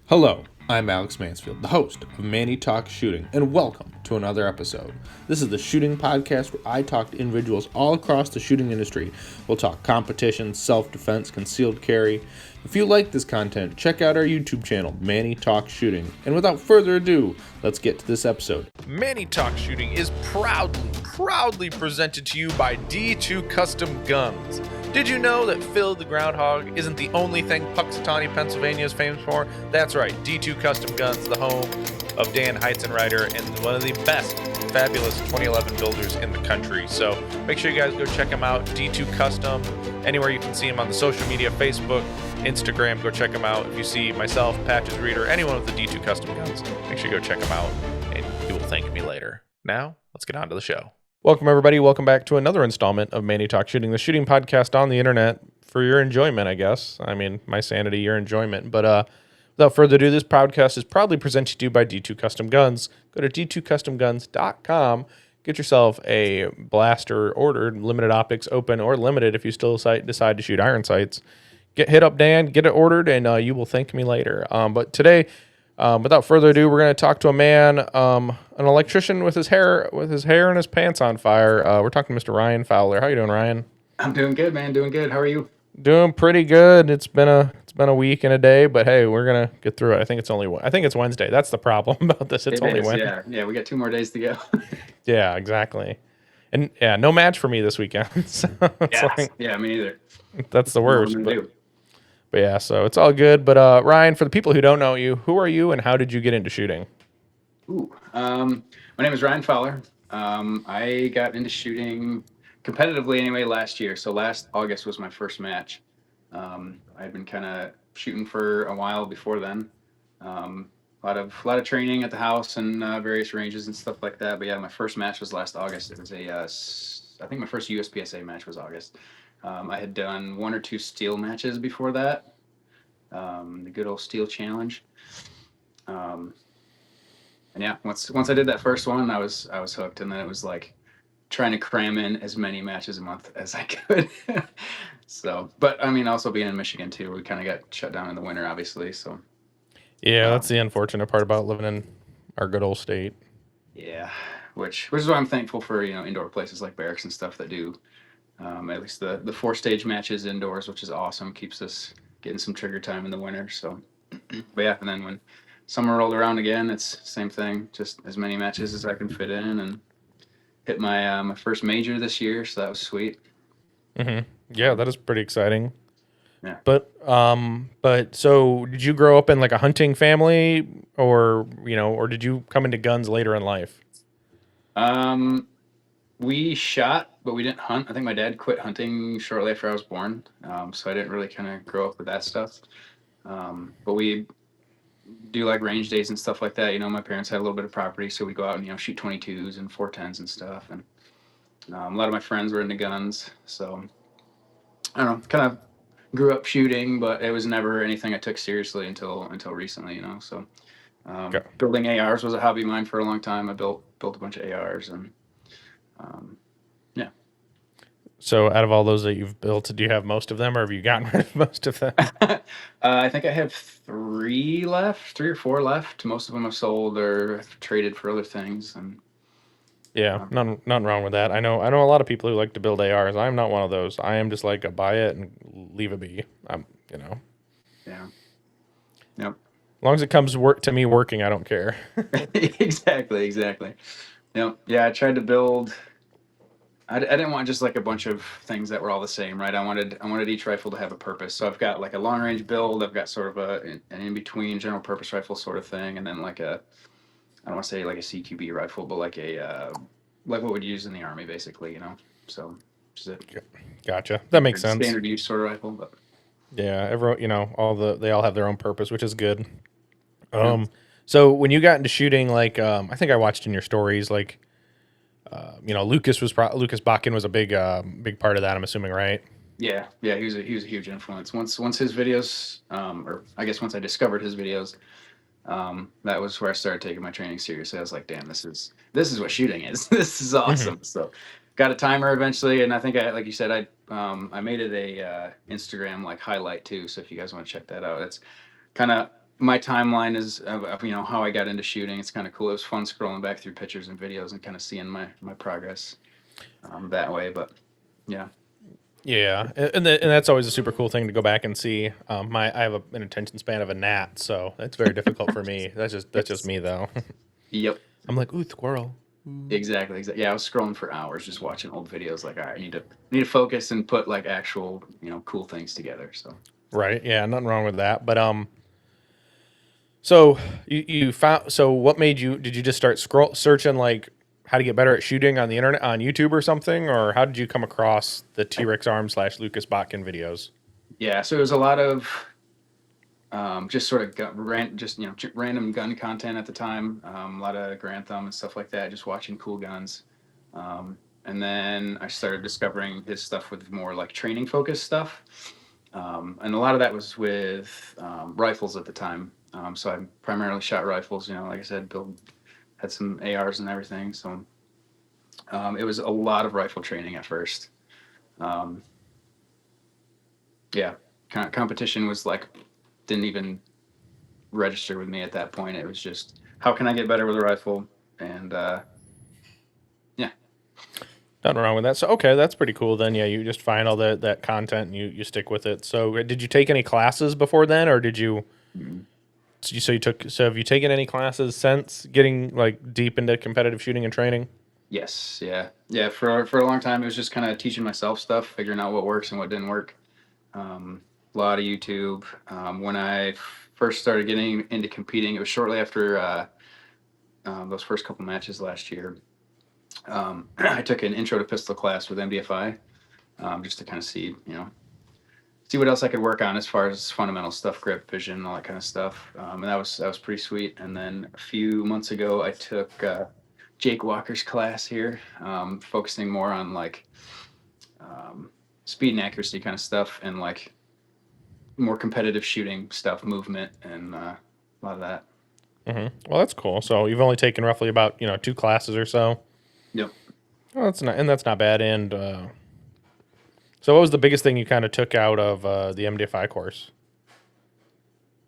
Hello, I'm Alex Mansfield, the host of Manny Talks Shooting, and welcome to another episode. This is the shooting podcast where I talk to individuals all across the shooting industry. We'll talk competition, self-defense, concealed carry. If you like this content, check out our YouTube channel, Manny Talks Shooting. And without further ado, let's get to this episode. Manny Talks Shooting is proudly presented to you by D2 Custom Guns. Did you know that Phil the Groundhog isn't the only thing Puxatawny, Pennsylvania is famous for? That's right, D2 Custom Guns, the home of Dan Heizenreiter and one of the best fabulous 2011 builders in the country. So make sure you guys go check him out, D2 Custom, anywhere you can see him on the social media, Facebook, Instagram, go check him out. If you see myself, Patches Reader, anyone with the D2 Custom Guns, make sure you go check him out and you will thank me later. Now, let's get on to the show. Welcome, everybody. Welcome back to another installment of Manny Talk Shooting, the shooting podcast on the internet for your enjoyment, I guess. I mean, my sanity, your enjoyment. But without further ado, this podcast is proudly presented to you by D2 Custom Guns. Go to d2customguns.com. Get yourself a blaster ordered, limited optics, open, or limited if you still decide to shoot iron sights. Hit up Dan, get it ordered, and you will thank me later. But today, without further ado, we're going to talk to a man, an electrician with his hair and his pants on fire. We're talking to Mr. Ryan Fowler. How you doing, Ryan? I'm doing good, man. Doing good. How are you? Doing pretty good. It's been a week and a day, but hey, we're gonna get through it. I think it's Wednesday. That's the problem about this. It's only Wednesday. Yeah. We got 2 more days to go. Yeah, exactly. And yeah, no match for me this weekend. So yeah, me neither. That's the worst. But yeah, so it's all good. But Ryan, for the people who don't know you, who are you and how did you get into shooting? My name is Ryan Fowler. I got into shooting competitively anyway last year. So last August was my first match. I had been kind of shooting for a while before then. A lot of training at the house and various ranges and stuff like that. But yeah, my first match was last August. It was I think my first USPSA match was August. I had done 1 or 2 steel matches before that. The good old steel challenge. And yeah, once I did that first one, I was hooked, and then it was like trying to cram in as many matches a month as I could. So, but I mean, also being in Michigan too, we kind of got shut down in the winter, obviously. So yeah, that's the unfortunate part about living in our good old state. Yeah, which is why I'm thankful for indoor places like barracks and stuff that do at least the 4-stage matches indoors, which is awesome. Keeps us getting some trigger time in the winter. So, but yeah, and then when summer rolled around again, it's same thing, just as many matches as I can fit in, and hit my my first major this year, so that was sweet. Mm-hmm. Yeah, that is pretty exciting. Yeah. But so did you grow up in like a hunting family, or did you come into guns later in life? We shot, but we didn't hunt. I think my dad quit hunting shortly after I was born, so I didn't really kind of grow up with that stuff. But we do like range days and stuff like that. My parents had a little bit of property, so we go out and shoot 22s and 410s and stuff. And a lot of my friends were into guns, so I don't know. Kind of grew up shooting, but it was never anything I took seriously until recently. So Okay. building ARs was a hobby of mine for a long time. I built a bunch of ARs, and yeah. So out of all those that you've built, do you have most of them, or have you gotten rid of most of them? I think I have 3 left, 3 or 4 left. Most of them I've sold or traded for other things, and Yeah, nothing wrong with that. I know a lot of people who like to build ARs. I'm not one of those. I am just like a buy it and leave it be. yeah. Yep. As long as it comes to me working, I don't care. Exactly. Yep. Yeah, I tried to build. I didn't want just like a bunch of things that were all the same, right? I wanted each rifle to have a purpose. So I've got like a long range build. I've got sort of an in between general purpose rifle sort of thing, and then like I don't want to say like a CQB rifle, but like a like what we'd use in the Army, basically. So just a Gotcha. That makes sense. standard use sort of rifle, but Yeah, everyone, they all have their own purpose, which is good. yeah. So when you got into shooting, like, I think I watched in your stories, like, Lucas Bakken was a big part of that. I'm assuming, right? Yeah, he was a huge influence. Once his videos, or I guess once I discovered his videos, that was where I started taking my training seriously. I was like, damn, this is what shooting is. This is awesome. So, got a timer eventually, and I think like you said, I made it a Instagram like highlight too. So if you guys want to check that out, it's kind of my timeline is of how I got into shooting. It's kind of cool. It was fun scrolling back through pictures and videos and kind of seeing my progress that way. But yeah, Yeah, and that's always a super cool thing to go back and see. I have an attention span of a gnat, so it's very difficult for me. That's just yes, me though. yep, I'm like, ooh, squirrel. exactly. Yeah, I was scrolling for hours just watching old videos. Like, all right, I need to focus and put like actual cool things together. So Right? Yeah, nothing wrong with that. But so you found so what made you? Did you just start scroll searching like how to get better at shooting on the internet on YouTube or something, or how did you come across the T Rex Arm / Lucas Botkin videos? yeah, so it was a lot of just sort of random gun content at the time. A lot of Grand Thumb and stuff like that. Just watching cool guns. And then I started discovering his stuff with more like training focused stuff. And a lot of that was with rifles at the time. So I primarily shot rifles. Like I said, had some ARs and everything. So it was a lot of rifle training at first. Um, yeah, competition was like didn't even register with me at that point. It was just how can I get better with a rifle, and yeah. Nothing wrong with that. So okay, that's pretty cool. Then yeah, you just find all that content and you stick with it. So did you take any classes before then, or did you? Mhm. So have you taken any classes since getting like deep into competitive shooting and training? Yes, yeah. For a long time, it was just kind of teaching myself stuff, figuring out what works and what didn't work. A lot of YouTube. When I first started getting into competing, it was shortly after those first couple matches last year. I took an intro to pistol class with MDFI, just to kind of see what else I could work on as far as fundamental stuff, grip, vision, all that kind of stuff. And that was pretty sweet. And then a few months ago, I took Jake Walker's class here, focusing more on like um, speed and accuracy kind of stuff, and like more competitive shooting stuff, movement, and a lot of that. Well, that's cool. So you've only taken roughly about 2 classes or so. Yep. Well, that's not bad. And so what was the biggest thing you kind of took out of the MDFI course?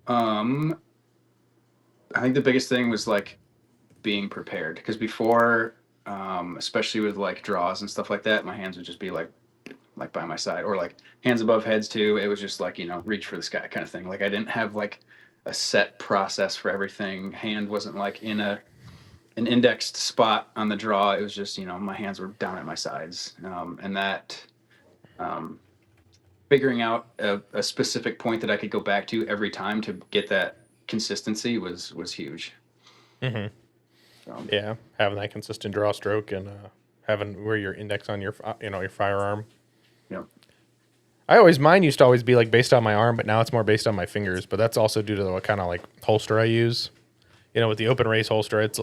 Um, I think the biggest thing was like being prepared, because before, especially with like draws and stuff like that, my hands would just be like by my side, or like hands above heads too. It was just like reach for the sky kind of thing. Like I didn't have like a set process for everything. Hand wasn't like in an indexed spot on the draw. It was just my hands were down at my sides, and that um, figuring out a specific point that I could go back to every time to get that consistency was huge. Hmm. So Yeah, having that consistent draw stroke and having where your index on your firearm. you know, Mine used to always be like based on my arm, but now it's more based on my fingers. But that's also due to what kind of like holster I use. With the open race holster, it's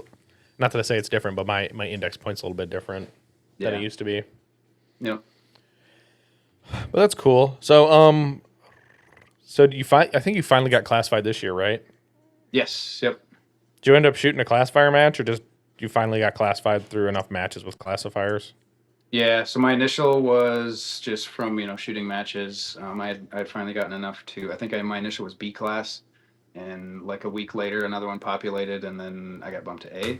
not that I say it's different, but my index point's a little bit different than it yeah, used to be. you know, But that's cool. So do you find? I think you finally got classified this year, right? yes, yep. Did you end up shooting a classifier match, or just you finally got classified through enough matches with classifiers? Yeah, so my initial was just from shooting matches. I'd finally gotten enough to. I think my initial was B class, and like a week later, another one populated, and then I got bumped to A,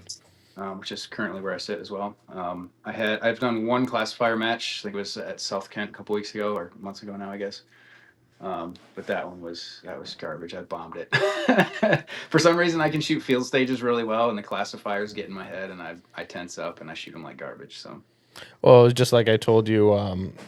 which is currently where I sit as well. I've done one classifier match. I think it was at South Kent a couple weeks ago or months ago now, I guess. But that was garbage. I bombed it. For some reason, I can shoot field stages really well, and the classifiers get in my head, and I tense up and I shoot them like garbage. So. Well, it was just like I told you.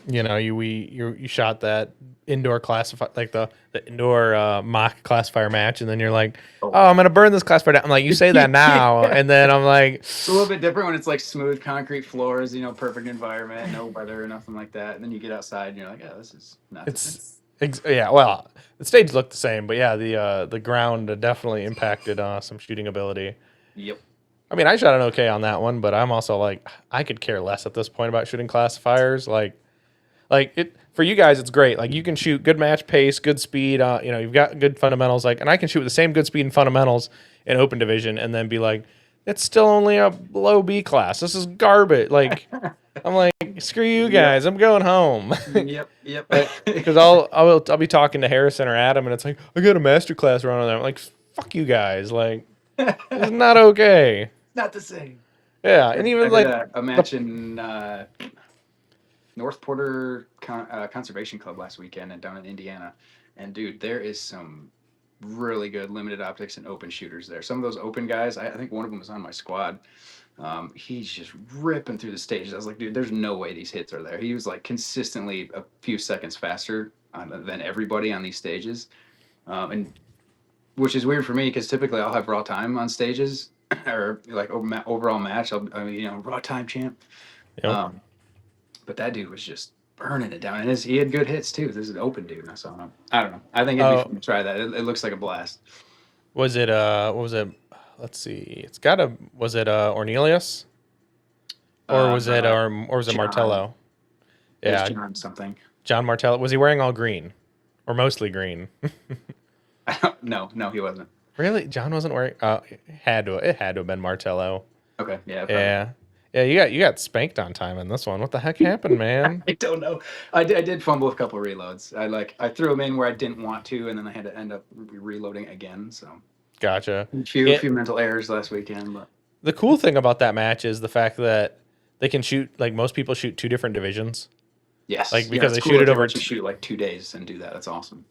You shot that indoor classifier, like the indoor mock classifier match, and then you're like, Oh. "Oh, I'm gonna burn this classifier down." I'm like, "You say that now," Yeah. and then I'm like, It's a little bit different when it's like smooth concrete floors, perfect environment, no weather or nothing like that. And then you get outside and you're like, oh, this is not the same. Yeah. Well, the stage looked the same, but yeah, the ground definitely impacted some shooting ability. Yep. I mean, I shot an okay on that one, but I'm also like, I could care less at this point about shooting classifiers. Like it for you guys, it's great. Like you can shoot good match pace, good speed. You've got good fundamentals. Like, and I can shoot with the same good speed and fundamentals in open division, and then be like, it's still only a low B class. This is garbage. Like, I'm like, screw you Yep. guys. I'm going home. Yep. Yep. Because I'll be talking to Harrison or Adam, and it's like, I got a master class run on that. I'm like, fuck you guys. Like, this is not okay. Not the same. Yeah, I, and I even did like a the match in North Porter Conservation Club last weekend and down in Indiana. And dude, there is some really good limited optics and open shooters there. Some of those open guys, I think one of them was on my squad. He's just ripping through the stages. I was like, dude, there's no way these hits are there. He was like consistently a few seconds faster than everybody on these stages. And which is weird for me because typically I'll have raw time on stages or like overall match. I mean, raw time champ. you know, Um, but that dude was just burning it down, and he had good hits too. This is an open dude, and I saw him. I don't know. I think it'd be oh, fun to try that. It looks like a blast. was it what was it? Let's see. It's got a was it Ornelius Uh, or was it John, Martello? it was Yeah, John something. John Martello. Was he wearing all green or mostly green? No, he wasn't. Really? John wasn't wearing it had to have been Martello. Okay, yeah, probably. Yeah. Yeah, you got spanked on time in this one. What the heck happened, man? I don't know. I did fumble a couple reloads. I threw them in where I didn't want to, and then I had to end up reloading again. So Gotcha. a few Yeah, few mental errors last weekend, but the cool thing about that match is the fact that they can shoot like most people shoot two different divisions. yes, Like yeah, because it's they cool shoot that it they over let you shoot like 2 days and do that. That's awesome.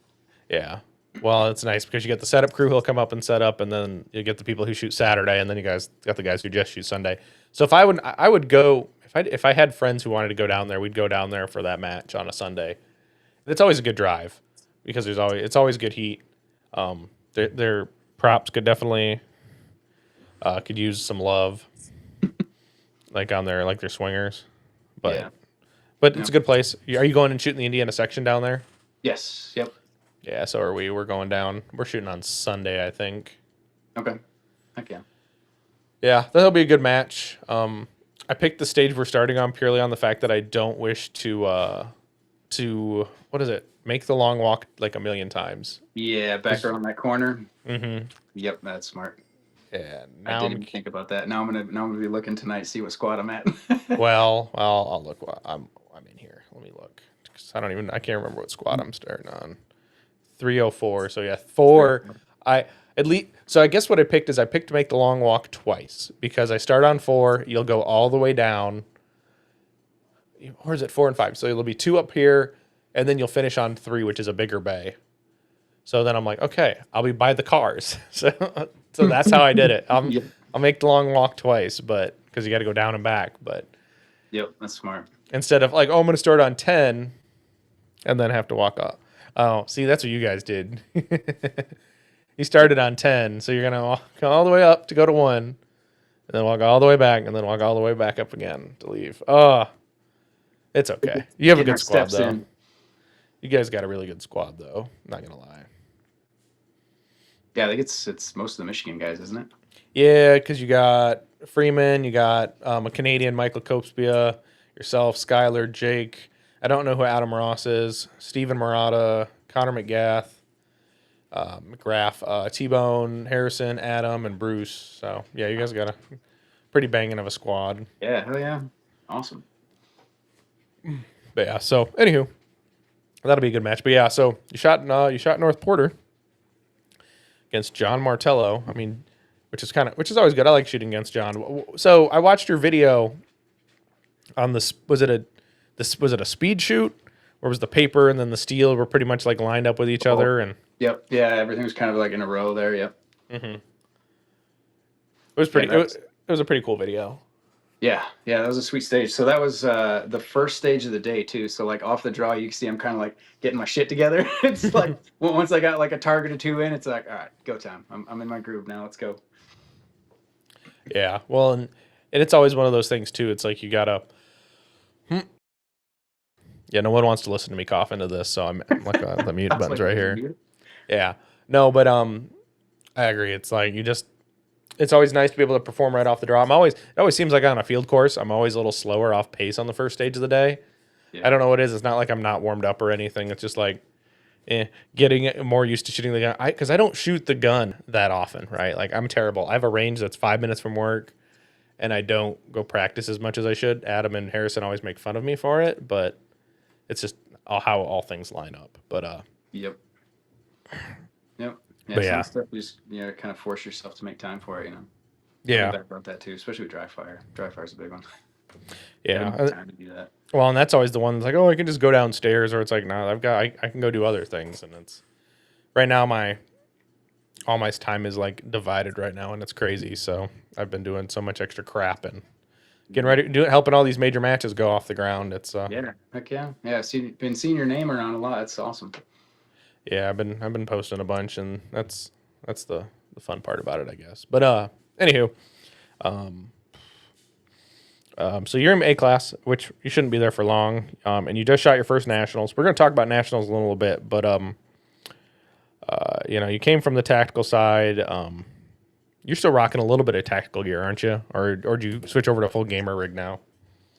yeah. Well, it's nice because you get the setup crew who'll come up and set up, and then you get the people who shoot Saturday, and then you guys got the guys who just shoot Sunday. So if I would go if I had friends who wanted to go down there, we'd go down there for that match on a Sunday. It's always a good drive because it's always good heat. Their props could use some love, like on their swingers, but Yeah. it's Yep. a good place. Are you going and shooting the Indiana section down there? Yes. Yep. Yeah, so are we. We're going down. We're shooting on Sunday, I think. Okay. Heck yeah. Yeah, that'll be a good match. I picked the stage we're starting on purely on the fact that I don't wish to what is it? Make the long walk like a million times. Yeah, back 'Cause- around that corner. mhm. Yep, that's smart. Yeah. I Now didn't even think about that. Now I'm gonna be looking tonight, see what squad I'm at. I'll look. I'm in here. Let me look. 'Cause I can't remember what squad I'm starting on. 304. So yeah, four. I at least. So I guess what I picked to make the long walk twice because I start on four. You'll go all the way down. Or is it four and five? So it'll be two up here, and then you'll finish on three, which is a bigger bay. So then I'm like, okay, I'll be by the cars. So that's how I did it. Yep. I'll make the long walk twice, but because you got to go down and back. But Yep, that's smart. instead of like, oh, I'm going to start on 10 and then have to walk up. Oh, see, that's what you guys did. You started on 10, so you're going to walk all the way up to go to 1, and then walk all the way back, and then walk all the way back up again to leave. Oh, it's okay. You have a Getting our good squad, steps though. in. You guys got a really good squad, though. Not going to lie. Yeah, I think it's most of the Michigan guys, isn't it? Yeah, because you got Freeman, you got a Canadian, Michael Copespia, yourself, Skyler, Jake. I don't know who Adam Ross is. Steven Murata, Connor McGath, McGrath, T-Bone, Harrison, Adam, and Bruce. So, yeah, you guys got a pretty banging of a squad. Yeah, hell yeah. Awesome. But yeah, so anywho, that'll be a good match. But yeah, so you shot North Porter against John Martello. I mean, which is always good. I like shooting against John. So I watched your video on this. Was it a speed shoot, or was the paper and then the steel were pretty much like lined up with each other? And Yep. Yeah, everything was kind of like in a row there. Yep. it was Yeah, pretty. It was a pretty cool video. yeah, that was a sweet stage. So that was the first stage of the day too. So like off the draw, you can see I'm kind of like getting my shit together. It's like once I got like a target or two in, it's like all right, go time. I'm in my groove now. Let's go. Yeah. Well, and it's always one of those things too. It's like you gotta. Yeah, no one wants to listen to me cough into this, so I'm like the mute That's button's like right here. Yeah. No, but I agree. It's like it's always nice to be able to perform right off the draw. It always seems like on a field course, I'm always a little slower off pace on the first stage of the day. Yeah. I don't know what it is. It's not like I'm not warmed up or anything. It's just like getting more used to shooting the gun. Because I don't shoot the gun that often, right? Like I'm terrible. I have a range that's 5 minutes from work, and I don't go practice as much as I should. Adam and Harrison always make fun of me for it, but it's just how all things line up. But Yep. Yep. Yeah, But some yeah, of the stuff you just kind of force yourself to make time for it. I feel yeah, bad about that too, especially with dry fire. Dry fire's a big one. Gotta yeah. make time to do that. Well, and that's always the one that's like, oh, I can just go downstairs, or it's like, no, I can go do other things, and it's right now all my time is like divided right now, and it's crazy. So I've been doing so much extra crap and getting Mhm. ready, helping all these major matches go off the ground. It's Yeah, heck yeah, yeah. Been seeing your name around a lot. It's awesome. yeah, I've been posting a bunch, and that's the fun part about it, I guess. But anywho, um, so you're in A class, which you shouldn't be there for long, and you just shot your first nationals. We're gonna talk about nationals in a little bit, but you came from the tactical side. You're still rocking a little bit of tactical gear, aren't you? Or do you switch over to full gamer rig now?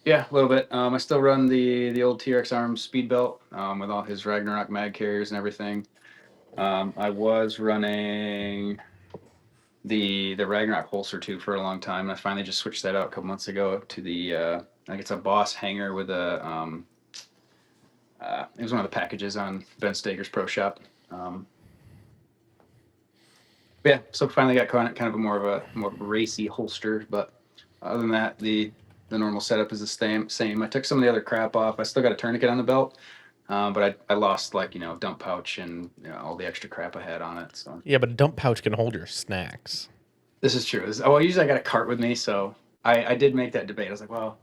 Yeah, a little bit. I still run the old TRX Arms speed belt with all his Ragnarok mag carriers and everything. I was running the Ragnarok holster too for a long time. And I finally just switched that out a couple months ago to the I think it's a Boss hanger with a it was one of the packages on Ben Stager's Pro Shop. Um, but yeah, so finally got kind of a more racy holster. But other than that, the normal setup is the same. I took some of the other crap off. I still got a tourniquet on the belt, but I lost like dump pouch and all the extra crap I had on it. So Yeah, but a dump pouch can hold your snacks. this is true. Well, usually I got a cart with me, so I did make that debate. I was like, well,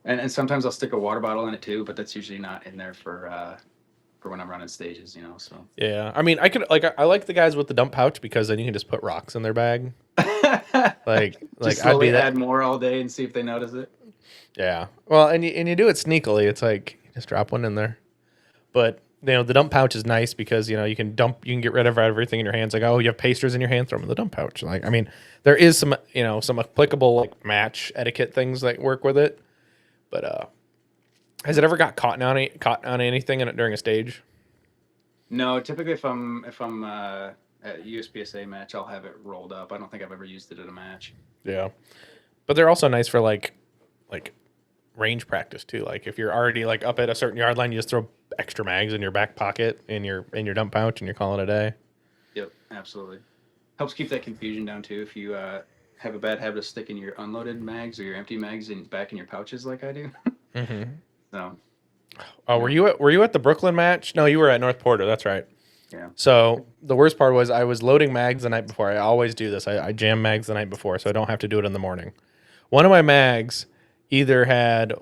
and sometimes I'll stick a water bottle in it too, but that's usually not in there for when I'm running stages. So Yeah, I mean, I could like I like the guys with the dump pouch because then you can just put rocks in their bag. Like just I'd be slowly that. add more all day and see if they notice it. Yeah. Well, and you do it sneakily. It's like you just drop one in there. But the dump pouch is nice because you can get rid of everything in your hands. Like, oh, you have pasters in your hand, throw them in the dump pouch. Like, I mean, there is some applicable like match etiquette things that work with it. But has it ever got caught on anything during a stage? No, typically if I'm at a USPSA match, I'll have it rolled up. I don't think I've ever used it at a match. Yeah. But they're also nice for like range practice too. Like if you're already like up at a certain yard line, you just throw extra mags in your back pocket in your dump pouch and you're calling it a day. Yep, absolutely. Helps keep that confusion down too. If you have a bad habit of sticking your unloaded mags or your empty mags back in your pouches like I do. Mm-hmm. So Oh, yeah, were you at the Brooklyn match? No, you were at North Porter. That's right. yeah. So the worst part was I was loading mags the night before. I always do this. I jam mags the night before, so I don't have to do it in the morning. One of my mags either had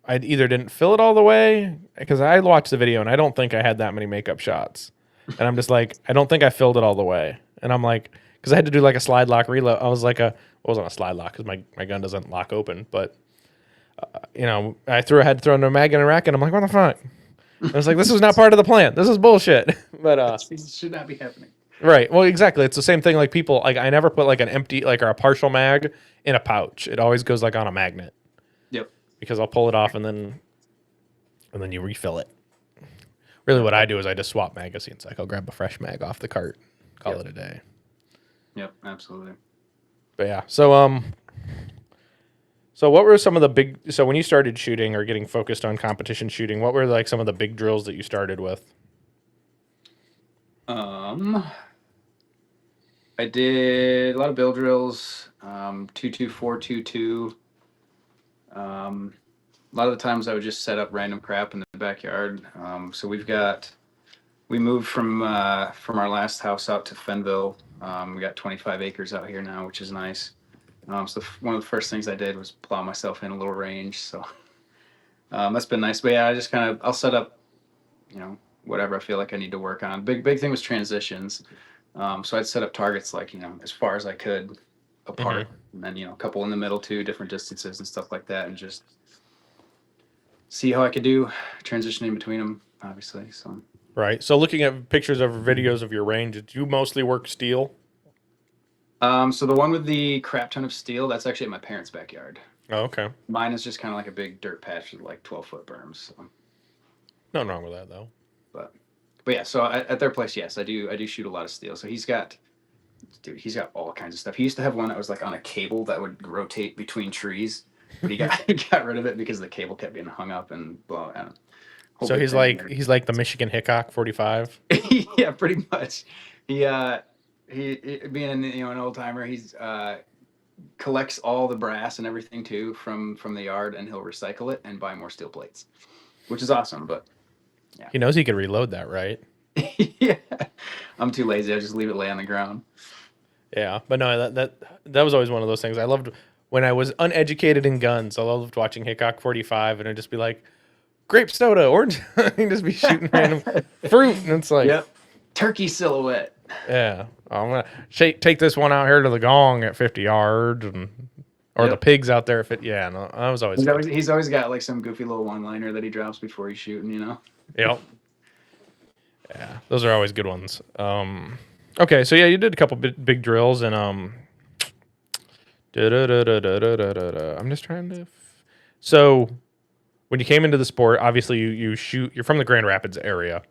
I either didn't fill it all the way because I watched the video and I don't think I had that many makeup shots, and I'm just like I don't think I filled it all the way, and I'm like because I had to do like a slide lock reload. I was like it wasn't a slide lock because my gun doesn't lock open, but I had thrown a mag in a rack and I'm like what the fuck. I was like, this was not part of the plan. This is bullshit. But This should not be happening. right. Well, exactly. It's the same thing. Like people, like I never put like an empty, like or a partial mag in a pouch. It always goes like on a magnet Yep. because I'll pull it off and then you refill it. Really, what I do is I just swap magazines. Like I'll grab a fresh mag off the cart, call Yep. it a day. Yep. Absolutely. But yeah. So what were some of the big? So when you started shooting or getting focused on competition shooting, what were like some of the big drills that you started with? Um, I did a lot of bill drills, 22422. A lot of the times I would just set up random crap in the backyard. So we moved from our last house out to Fenville. We got 25 acres out here now, which is nice. So one of the first things I did was plow myself in a little range. So that's been nice. But yeah, I just I'll set up, whatever I feel like I need to work on. Big thing was transitions. So I'd set up targets like as far as I could apart, Mm-hmm. and then a couple in the middle too, different distances and stuff like that, and just see how I could do transitioning between them. Obviously, so. Right. So looking at pictures of videos of your range, did you mostly work steel? So the one with the crap ton of steel, that's actually in my parents' backyard. Oh, okay. Mine is just kind of like a big dirt patch with like 12-foot berms. So, Nothing wrong with that though. but but yeah, so at their place, yes, I do shoot a lot of steel. So he's got all kinds of stuff. He used to have one that was like on a cable that would rotate between trees, but he got he got rid of it because the cable kept being hung up and blown out. Whole So big he's thing like there. he's like the Michigan Hickok 45. Yeah, pretty much. He being an old timer, he's collects all the brass and everything too from the yard, and he'll recycle it and buy more steel plates, which is awesome. But yeah, He knows he could reload that, right? yeah, I'm too lazy. I just leave it lay on the ground. Yeah, but no, that was always one of those things. I loved when I was uneducated in guns. I loved watching Hickok 45, and it'd just be like grape soda, orange. He'd just be shooting random fruit, and it's like, Yep, turkey silhouette. yeah, I'm gonna take this one out here to the gong at 50 yards, and or the Yep. pigs out there. If it, yeah, no, that was always good. He's always got like some goofy little one liner that he drops before he's shooting. Yep. Yeah, those are always good ones. Okay, so yeah, you did a couple big drills, and I'm just trying to. So when you came into the sport, obviously you shoot. You're from the Grand Rapids area.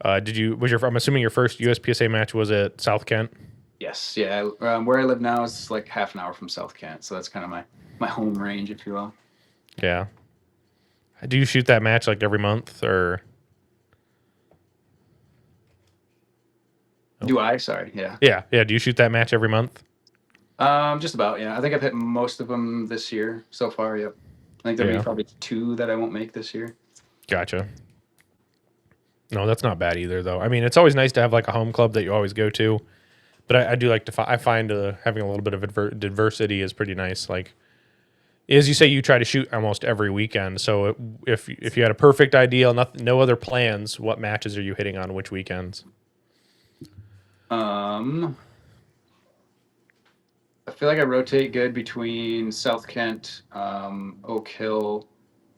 Did you? Was your? I'm assuming your first USPSA match was at South Kent. Yes, yeah. Where I live now is like half an hour from South Kent, so that's kind of my home range, if you will. Yeah. Do you shoot that match like every month or? Do I? Sorry, yeah. Yeah. Do you shoot that match every month? Just about, yeah. I think I've hit most of them this year so far. Yep. I think there'll be Yeah. probably two that I won't make this year. Gotcha. No, that's not bad either, though. I mean, it's always nice to have like a home club that you always go to. But I do like to. I find having a little bit of diversity is pretty nice. Like as you say, you try to shoot almost every weekend. So if you had a perfect ideal, no other plans, what matches are you hitting on which weekends? Um, I feel like I rotate good between South Kent, Oak Hill,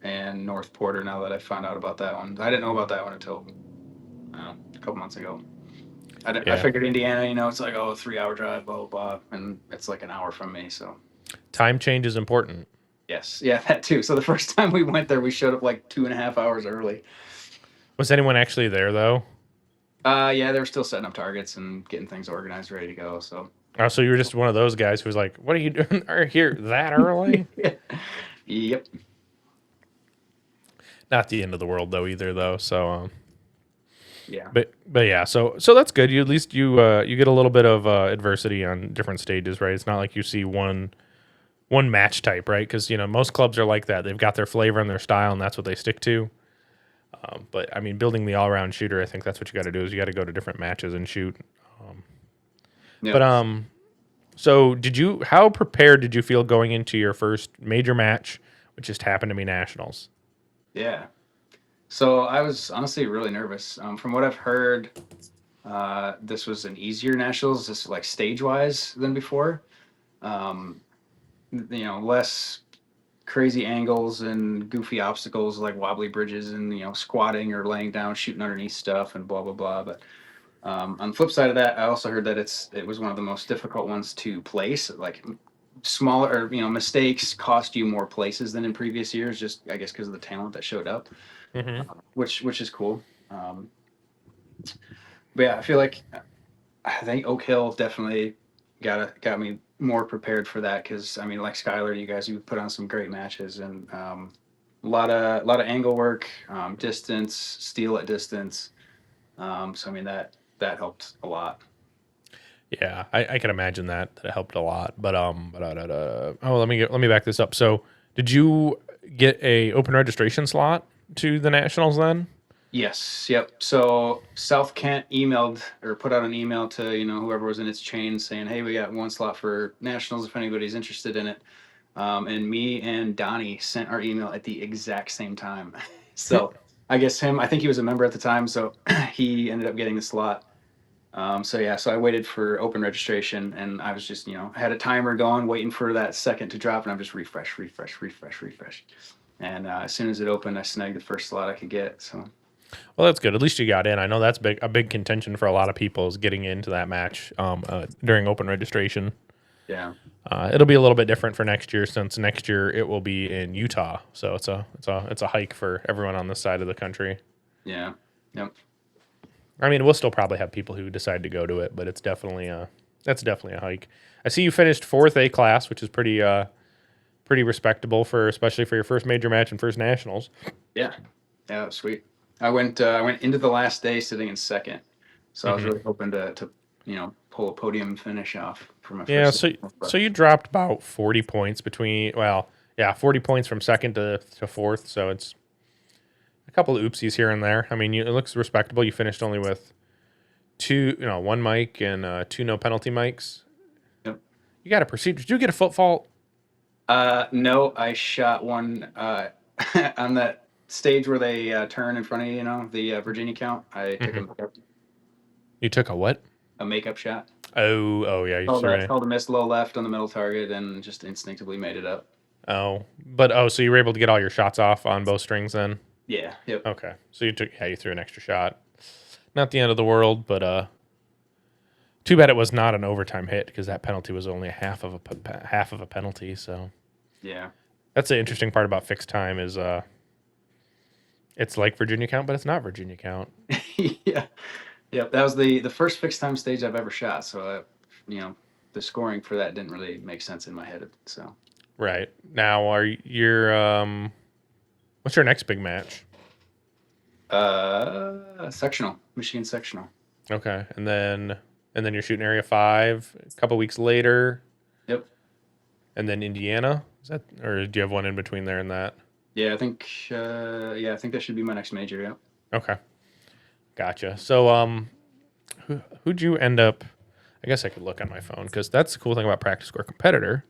and North Porter. Now that I found out about that one, I didn't know about that one until a couple months ago. I Yeah, figured Indiana, it's like, oh, 3 hour drive, blah blah blah, and it's like an hour from me. So time change is important. yes, yeah, that too. So the first time we went there, we showed up like 2.5 hours early. Was anyone actually there though? Yeah, they were still setting up targets and getting things organized, ready to go. So Oh, so you were just one of those guys who was like, "What are you doing are here that early?" yep. Not the end of the world though either though. So Yeah. but yeah, so that's good. You at least you get a little bit of adversity on different stages, right? It's not like you see one match type, right? Because most clubs are like that. They've got their flavor and their style, and that's what they stick to. But I mean, building the all-around shooter, I think that's what you got to do. Is you got to go to different matches and shoot. Yep. But so did you? How prepared did you feel going into your first major match, which just happened to be nationals? Yeah. So I was honestly really nervous. From what I've heard, this was an easier nationals, just like stage wise than before. Um, less crazy angles and goofy obstacles like wobbly bridges and squatting or laying down, shooting underneath stuff and blah blah blah. But on the flip side of that, I also heard that it was one of the most difficult ones to place. Like smaller or mistakes cost you more places than in previous years, just I guess because of the talent that showed up, Mm-hmm. which is cool. But yeah, I think Oak Hill definitely got me more prepared for that because I mean, like Skylar, you put on some great matches and a lot of angle work, distance, steel at distance. So I mean that helped a lot. Yeah, I can imagine that it helped a lot. Oh, let me back this up. So, did you get a open registration slot to the nationals then? Yes, yep. So South Kent emailed or put out an email to whoever was in its chain saying, "Hey, we got one slot for nationals if anybody's interested in it." And me and Donnie sent our email at the exact same time. So I guess I think he was a member at the time, so he ended up getting the slot. So yeah, so I waited for open registration, and I was just I had a timer going, waiting for that second to drop, and I'm just refresh, refresh, refresh, refresh. And as soon as it opened, I snagged the first slot I could get. So. Well, that's good. At least you got in. I know that's a big contention for a lot of people is getting into that match during open registration. Yeah. It'll be a little bit different for next year since next year it will be in Utah. So it's a hike for everyone on this side of the country. Yeah. Yep. I mean, we'll still probably have people who decide to go to it, but that's definitely a hike. I see you finished fourth A class, which is pretty respectable especially for your first major match and first nationals. Yeah. Yeah. That was sweet. I went into the last day sitting in second, so I was Hmm. really hoping to pull a podium finish off for my Yeah, first. so you dropped about 40 points between, well, yeah, 40 points from second to fourth, so it's a couple of oopsies here and there. I mean, it looks respectable. You finished only with one mic and two no penalty mics. Yep. You got a procedure. Did you get a foot fault? No, I shot one on that stage where they turn in front of you, the Virginia count. I took You took a what? a makeup shot. Oh, yeah, you survey. Called a miss low left on the middle target and just instinctively made it up. So you were able to get all your shots off on both strings then? Yeah. Yep. Okay, so you threw an extra shot. Not the end of the world, but too bad it was not an overtime hit because that penalty was only half of a penalty. So yeah, that's the interesting part about fixed time is it's like Virginia count, but it's not Virginia count. yeah, yep. That was the first fixed time stage I've ever shot. So the scoring for that didn't really make sense in my head. So right now, what's your next big match? Sectional, Michigan sectional. Okay, and then you're shooting Area 5 a couple weeks later. Yep. And then Indiana, is that, or do you have one in between there and that? Yeah, I think that should be my next major. Yeah. Okay, gotcha. So who'd you end up? I guess I could look on my phone because that's the cool thing about Practice Score Competitor,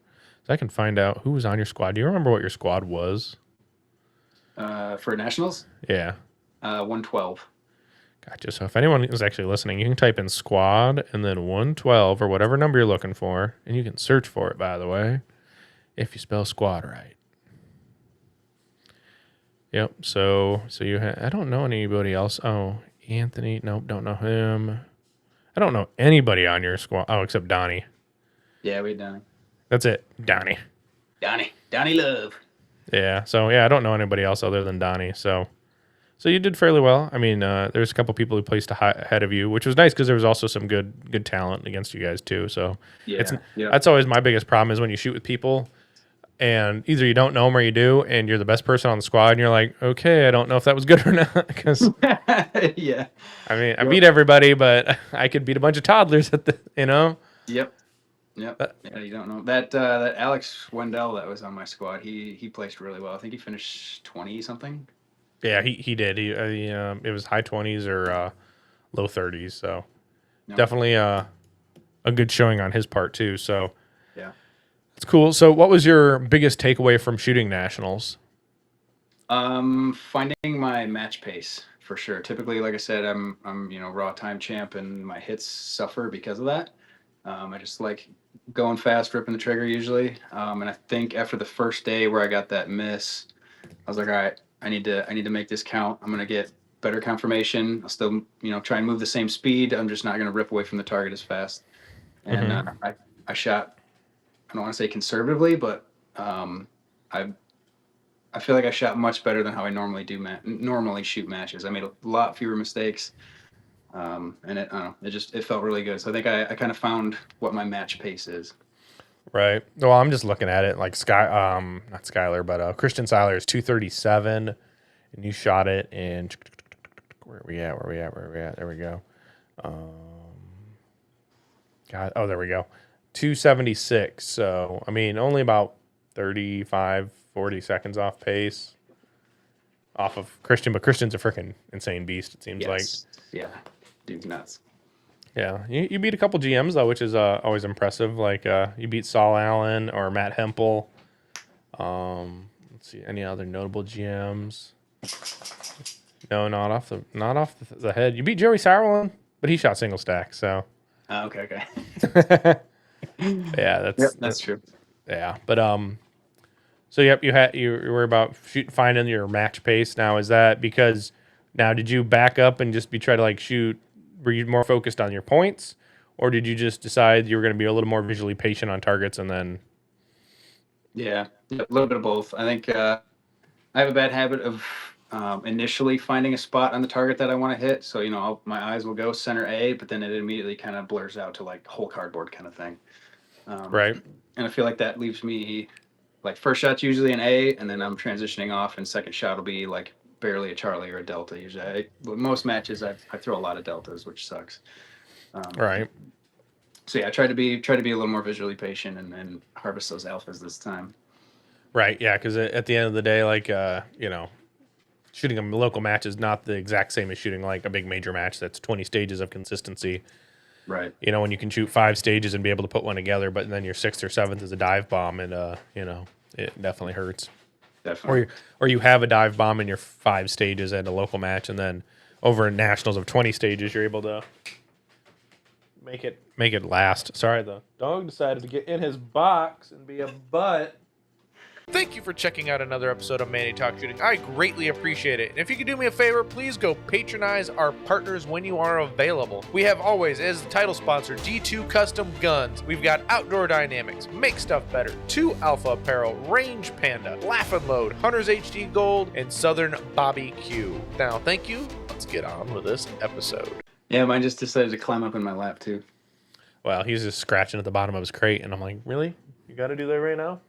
so I can find out who was on your squad. Do you remember what your squad was? For nationals. Yeah. 112. Gotcha. So if anyone is actually listening, you can type in squad and then 112 or whatever number you're looking for, and you can search for it, by the way, if you spell squad right. Yep. So I don't know anybody else. Oh, Anthony. Nope. Don't know him. I don't know anybody on your squad. Oh, except Donnie. Yeah, we had Donnie. That's it. Donnie Love. Yeah. So yeah, I don't know anybody else other than Donnie. So you did fairly well. I mean, there's a couple people who placed ahead of you, which was nice because there was also some good talent against you guys too. So that's always my biggest problem is when you shoot with people and either you don't know them or you do, and you're the best person on the squad, and you're like, okay, I don't know if that was good or not because yeah. I mean, I beat everybody, but I could beat a bunch of toddlers at Yep. Yeah, you don't know that Alex Wendell that was on my squad. He placed really well. I think he finished 20 something. Yeah, he did. It was high 20s or low 30s. So definitely a good showing on his part too. So yeah, it's cool. So what was your biggest takeaway from shooting nationals? Finding my match pace for sure. Typically, like I said, I'm raw time champ, and my hits suffer because of that. I just like going fast, ripping the trigger usually. And I think after the first day where I got that miss, I was like, all right, I need to make this count. I'm gonna get better confirmation. I'll still try and move the same speed. I'm just not gonna rip away from the target as fast. And I shot. I don't want to say conservatively, but I feel like I shot much better than how I normally normally shoot matches. I made a lot fewer mistakes. And I don't know, it felt really good. So I think I kind of found what my match pace is. Right. Well, I'm just looking at it like not Skylar, but Christian Seiler is 237, and you shot it in where are we at? There we go. There we go. 276. So I mean, only about 35, 40 seconds off pace. Off of Christian, but Christian's a freaking insane beast. It seems like. Yeah, dude's nuts. Yeah, you beat a couple GMs though, which is always impressive. Like you beat Saul Allen or Matt Hempel. Let's see, any other notable GMs? No, not off the head. You beat Joey Sauerland, but he shot single stack. So. Okay. Yeah, that's true. Yeah, but so yep, you were about finding your match pace. Now is that because now did you back up and just try to like shoot? Were you more focused on your points, or did you just decide you were going to be a little more visually patient on targets and then? Yeah, a little bit of both. I think I have a bad habit of initially finding a spot on the target that I want to hit. So my eyes will go center A, but then it immediately kind of blurs out to like whole cardboard kind of thing. Right. And I feel like that leaves me like first shot's usually an A, and then I'm transitioning off, and second shot will be like barely a Charlie or a Delta. Usually, most matches I throw a lot of Deltas, which sucks. Right. So yeah, I try to be a little more visually patient and harvest those alphas this time. Right. Yeah. Because at the end of the day, like shooting a local match is not the exact same as shooting like a big major match. That's 20 stages of consistency. Right. When you can shoot 5 stages and be able to put one together, but then your 6th or 7th is a dive bomb, and it definitely hurts. Definitely. Or you have a dive bomb in your 5 stages at a local match, and then over in nationals of 20 stages, you're able to make it last. Sorry, the dog decided to get in his box and be a butt. Thank you for checking out another episode of Manny Talks Shooting. I greatly appreciate it. And if you could do me a favor, please go patronize our partners when you are available. We have always, as the title sponsor, D2 Custom Guns. We've got Outdoor Dynamics, Make Stuff Better, 2 Alpha Apparel, Range Panda, Laugh and Load, Hunter's HD Gold, and Southern Bobby Q. Now, thank you. Let's get on with this episode. Yeah, mine just decided to climb up in my lap too. Well, he's just scratching at the bottom of his crate, and I'm like, really? You got to do that right now?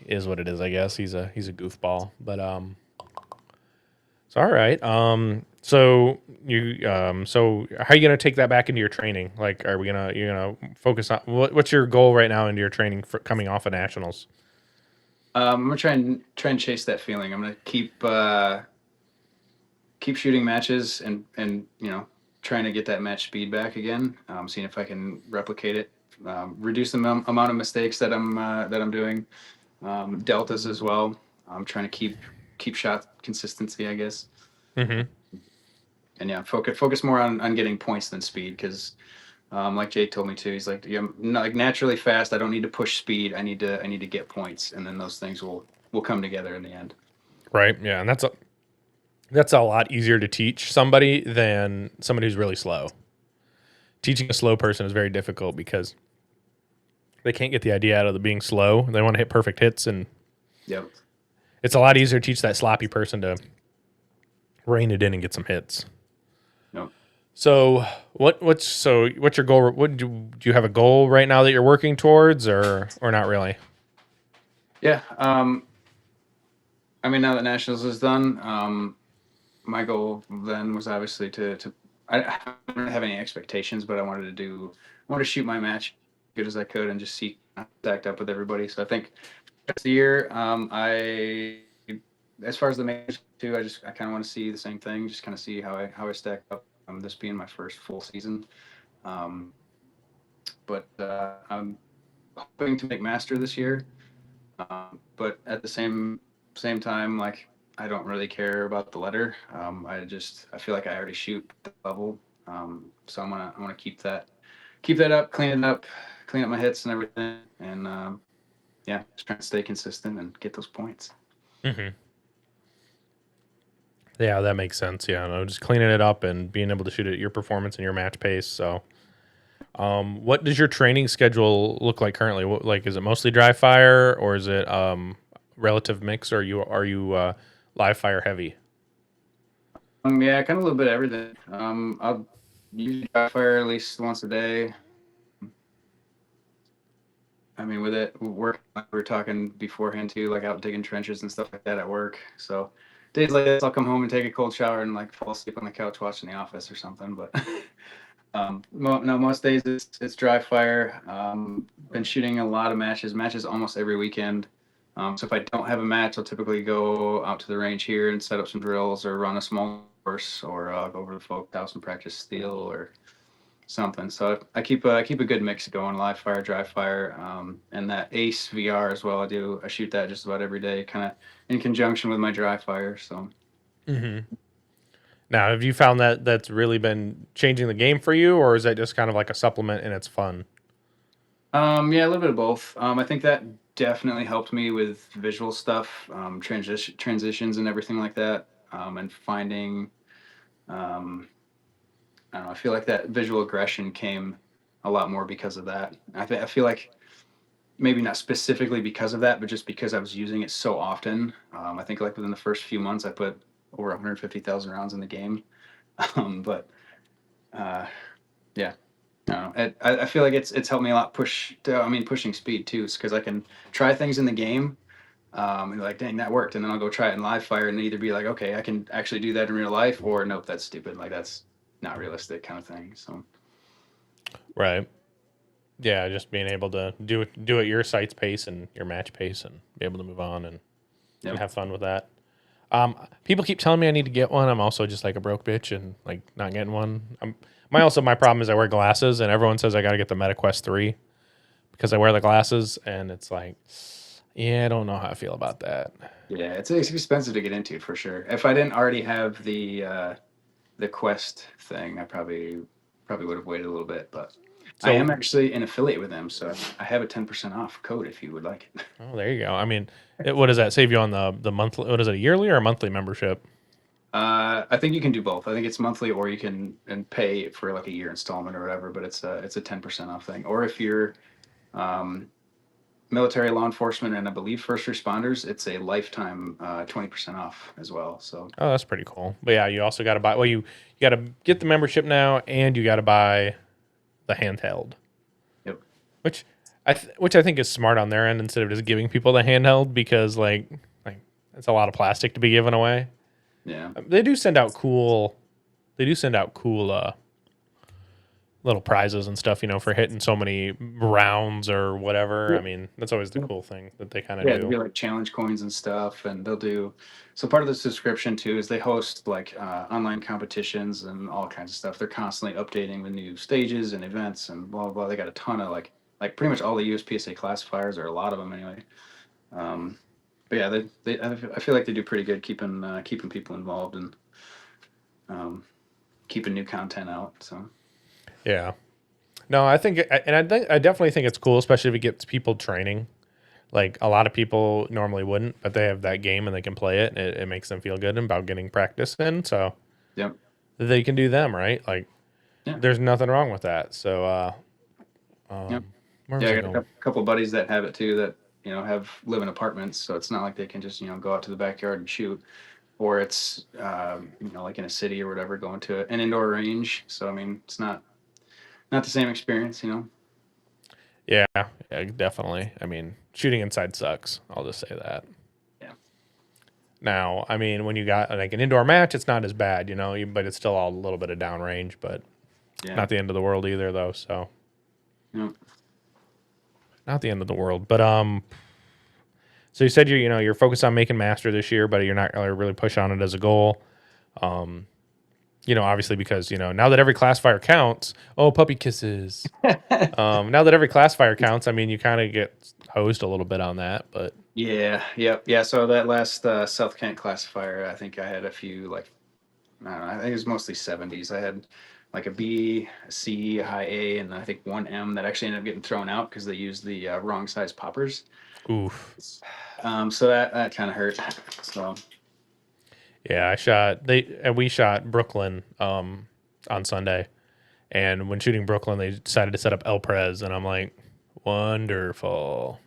Is what it is, I guess. He's a goofball, but it's all right. So how are you gonna take that back into your training? Like, you're gonna focus on what's your goal right now into your training for coming off of nationals? I'm gonna try and chase that feeling. I'm gonna keep shooting matches and trying to get that match speed back again. Seeing if I can replicate it, reduce the amount of mistakes that I'm doing. Deltas as well. I'm trying to keep shot consistency, I guess. Mm-hmm. And yeah, focus more on getting points than speed, because like Jake told me too, he's like, yeah, I'm not, like, naturally fast. I don't need to push speed. I need to get points, and then those things will come together in the end. Right. Yeah, and that's a lot easier to teach somebody than somebody who's really slow. Teaching a slow person is very difficult because they can't get the idea out of the being slow. They want to hit perfect hits, and Yep. it's a lot easier to teach that sloppy person to rein it in and get some hits. Yep. So what's your goal? Do you have a goal right now that you're working towards, or not really? Yeah. I mean, now that nationals is done, my goal then was obviously to I don't have any expectations, but I wanted to shoot my match as good as I could and just see how I stacked up with everybody. So I think rest of the year, as far as the majors too, I kind of want to see the same thing, just kind of see how I stack up. This being my first full season, but I'm hoping to make master this year. But at the same time, like, I don't really care about the letter. I feel like I already shoot the level. So I'm gonna keep that up, clean up my hits and everything, and yeah, just trying to stay consistent and get those points. Mm-hmm. Yeah, that makes sense. Yeah, no, just cleaning it up and being able to shoot at your performance and your match pace. So, what does your training schedule look like currently? Like, is it mostly dry fire, or is it relative mix, or are you live fire heavy? Yeah, kind of a little bit of everything. I'll usually dry fire at least once a day. I mean, with it work, like we were talking beforehand too, like out digging trenches and stuff like that at work. So days like this, I'll come home and take a cold shower and like fall asleep on the couch watching The Office or something. But no, most days it's dry fire. Been shooting a lot of matches almost every weekend. So if I don't have a match, I'll typically go out to the range here and set up some drills or run a small course, or go over to the folk house and practice steel or something. So I keep a good mix going: live fire, dry fire, and that Ace VR as well. I shoot that just about every day, kind of in conjunction with my dry fire. So. Mm-hmm. Now, have you found that that's really been changing the game for you, or is that just kind of like a supplement and it's fun? Yeah, a little bit of both. I think that definitely helped me with visual stuff, transitions and everything like that, and finding. I don't know. I feel like that visual aggression came a lot more because of that. I feel like maybe not specifically because of that, but just because I was using it so often. I think like within the first few months, I put over 150,000 rounds in the game. But yeah, I don't know. I feel like it's helped me a lot pushing speed too, because I can try things in the game, and be like, dang, that worked, and then I'll go try it in live fire and either be like, okay, I can actually do that in real life, or nope, that's stupid, like that's not realistic, kind of thing. So Right. Yeah, just being able to do it your site's pace and your match pace, and be able to move on and Yep. have fun with that. People keep telling me I need to get one. I'm also just like a broke bitch and like not getting one. My problem is I wear glasses, and everyone says I got to get the MetaQuest 3 because I wear the glasses, and it's like, yeah, I don't know how I feel about that. Yeah, it's expensive to get into for sure. If I didn't already have the Quest thing, I probably would have waited a little bit, but I So, am actually an affiliate with them, so I have a 10% off code if you would like it. oh, there you go. I mean, what does that save you on the monthly? What is it, a yearly or a monthly membership? I think you can do both. I think it's monthly, or you can and pay for like a year installment or whatever. But it's a 10% off thing. Or if you're um, military, law enforcement, and I believe first responders, it's a lifetime 20% off as well. So Oh, that's pretty cool. But yeah, you also got to buy. Well, you got to get the membership now, and you got to buy the handheld, yep, which which I think is smart on their end instead of just giving people the handheld because like it's a lot of plastic to be given away. yeah, They do send out cool. They do send out cool little prizes and stuff, for hitting so many rounds or whatever. I mean, that's always the cool thing that they kind of yeah. They do. do like challenge coins and stuff, and they'll do. So part of the subscription too is they host like online competitions and all kinds of stuff. They're constantly updating with new stages and events and blah blah blah. They got a ton of like pretty much all the USPSA classifiers, or a lot of them anyway. Um, but yeah, I feel like they do pretty good keeping people involved and um, keeping new content out. So Yeah. No, I think, and I definitely think it's cool, especially if it gets people training. Like a lot of people normally wouldn't, but they have that game and they can play it. It makes them feel good about getting practice in, so yep, they can do them right. Like yeah, there's nothing wrong with that. So, yep, where yeah. was I I got a going? couple buddies that have it too. That have live in apartments, so it's not like they can just go out to the backyard and shoot, or it's like in a city or whatever, going to an indoor range. So I mean, it's not the same experience. Yeah, yeah, definitely. I mean, shooting inside sucks. I'll just say that. Yeah, Now, I mean, when you got like an indoor match, it's not as bad, but it's still all a little bit of downrange, but yeah, not the end of the world either, though. So, yeah. not the end of the world. But so you said you're focused on making master this year, but you're not really push on it as a goal. Um, obviously because now that every classifier counts. Oh, puppy kisses. Now that every classifier counts, I mean, you kind of get hosed a little bit on that, but Yeah, yep, yeah. So that last South Kent classifier, I think I had a few like I don't know. I think it was mostly 70s. I had like a B, a C, a high A, and I think one M that actually ended up getting thrown out because they used the wrong size poppers. oof. So that kind of hurt. So Yeah, we shot Brooklyn on Sunday, and when shooting Brooklyn, they decided to set up El Prez, and I'm like, wonderful.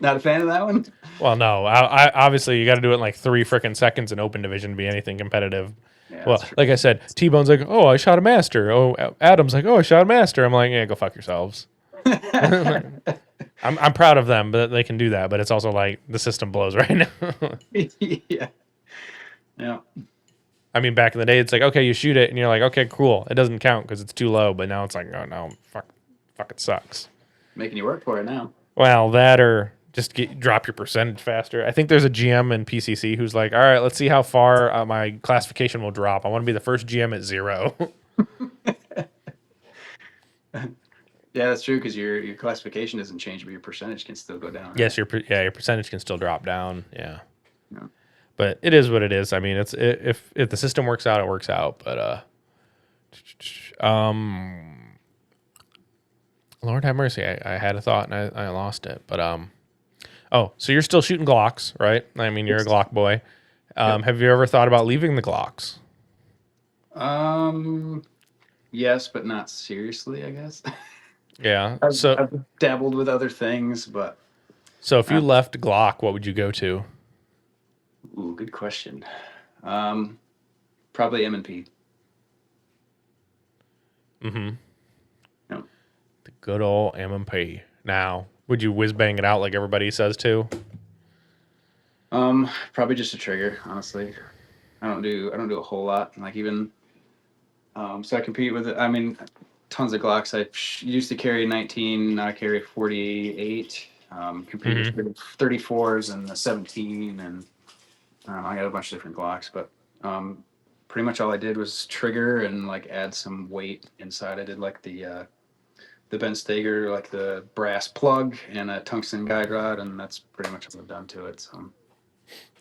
not a fan of that one. Well, no, I obviously you got to do it in like 3 freaking seconds in open division to be anything competitive. Yeah, Well, that's true. like I said, T Bone's like, oh, I shot a master. Oh, Adam's like, oh, I shot a master. I'm like, yeah, go fuck yourselves. I'm proud of them, but they can do that. But it's also like the system blows right now. Yeah, yeah, I mean, back in the day, it's like, okay, you shoot it, and you're like, okay, cool. It doesn't count because it's too low. But now it's like, oh no, fuck, it sucks. making you work for it now. Well, that or just drop your percentage faster. I think there's a GM in PCC who's like, all right, let's see how far my classification will drop. I want to be the first GM at 0. Yeah, that's true because your classification doesn't change, but your percentage can still go down. Right? Yes, your percentage can still drop down. Yeah. Yeah. But it is what it is. I mean, if the system works out, it works out. But Lord have mercy, I had a thought and I lost it. But oh, so you're still shooting Glocks, right? I mean, you're a Glock boy. Yep. Have you ever thought about leaving the Glocks? Yes, but not seriously, I guess. Yeah. I've dabbled with other things, but So if uh, you left Glock, what would you go to? ooh, good question. Um, Probably M&P. Mm-hmm. Yep. The good old M&P. Now, would you whiz bang it out like everybody says to? Probably just a trigger, honestly. I don't do a whole lot. Like even so I compete with it. I mean, tons of Glocks. I used to carry 19, now I carry 48. Competed with 34s and the 17, and I got a bunch of different Glocks, but pretty much all I did was trigger and like add some weight inside. I did like the Ben Steger, like the brass plug and a tungsten guide rod, and that's pretty much what I've done to it. So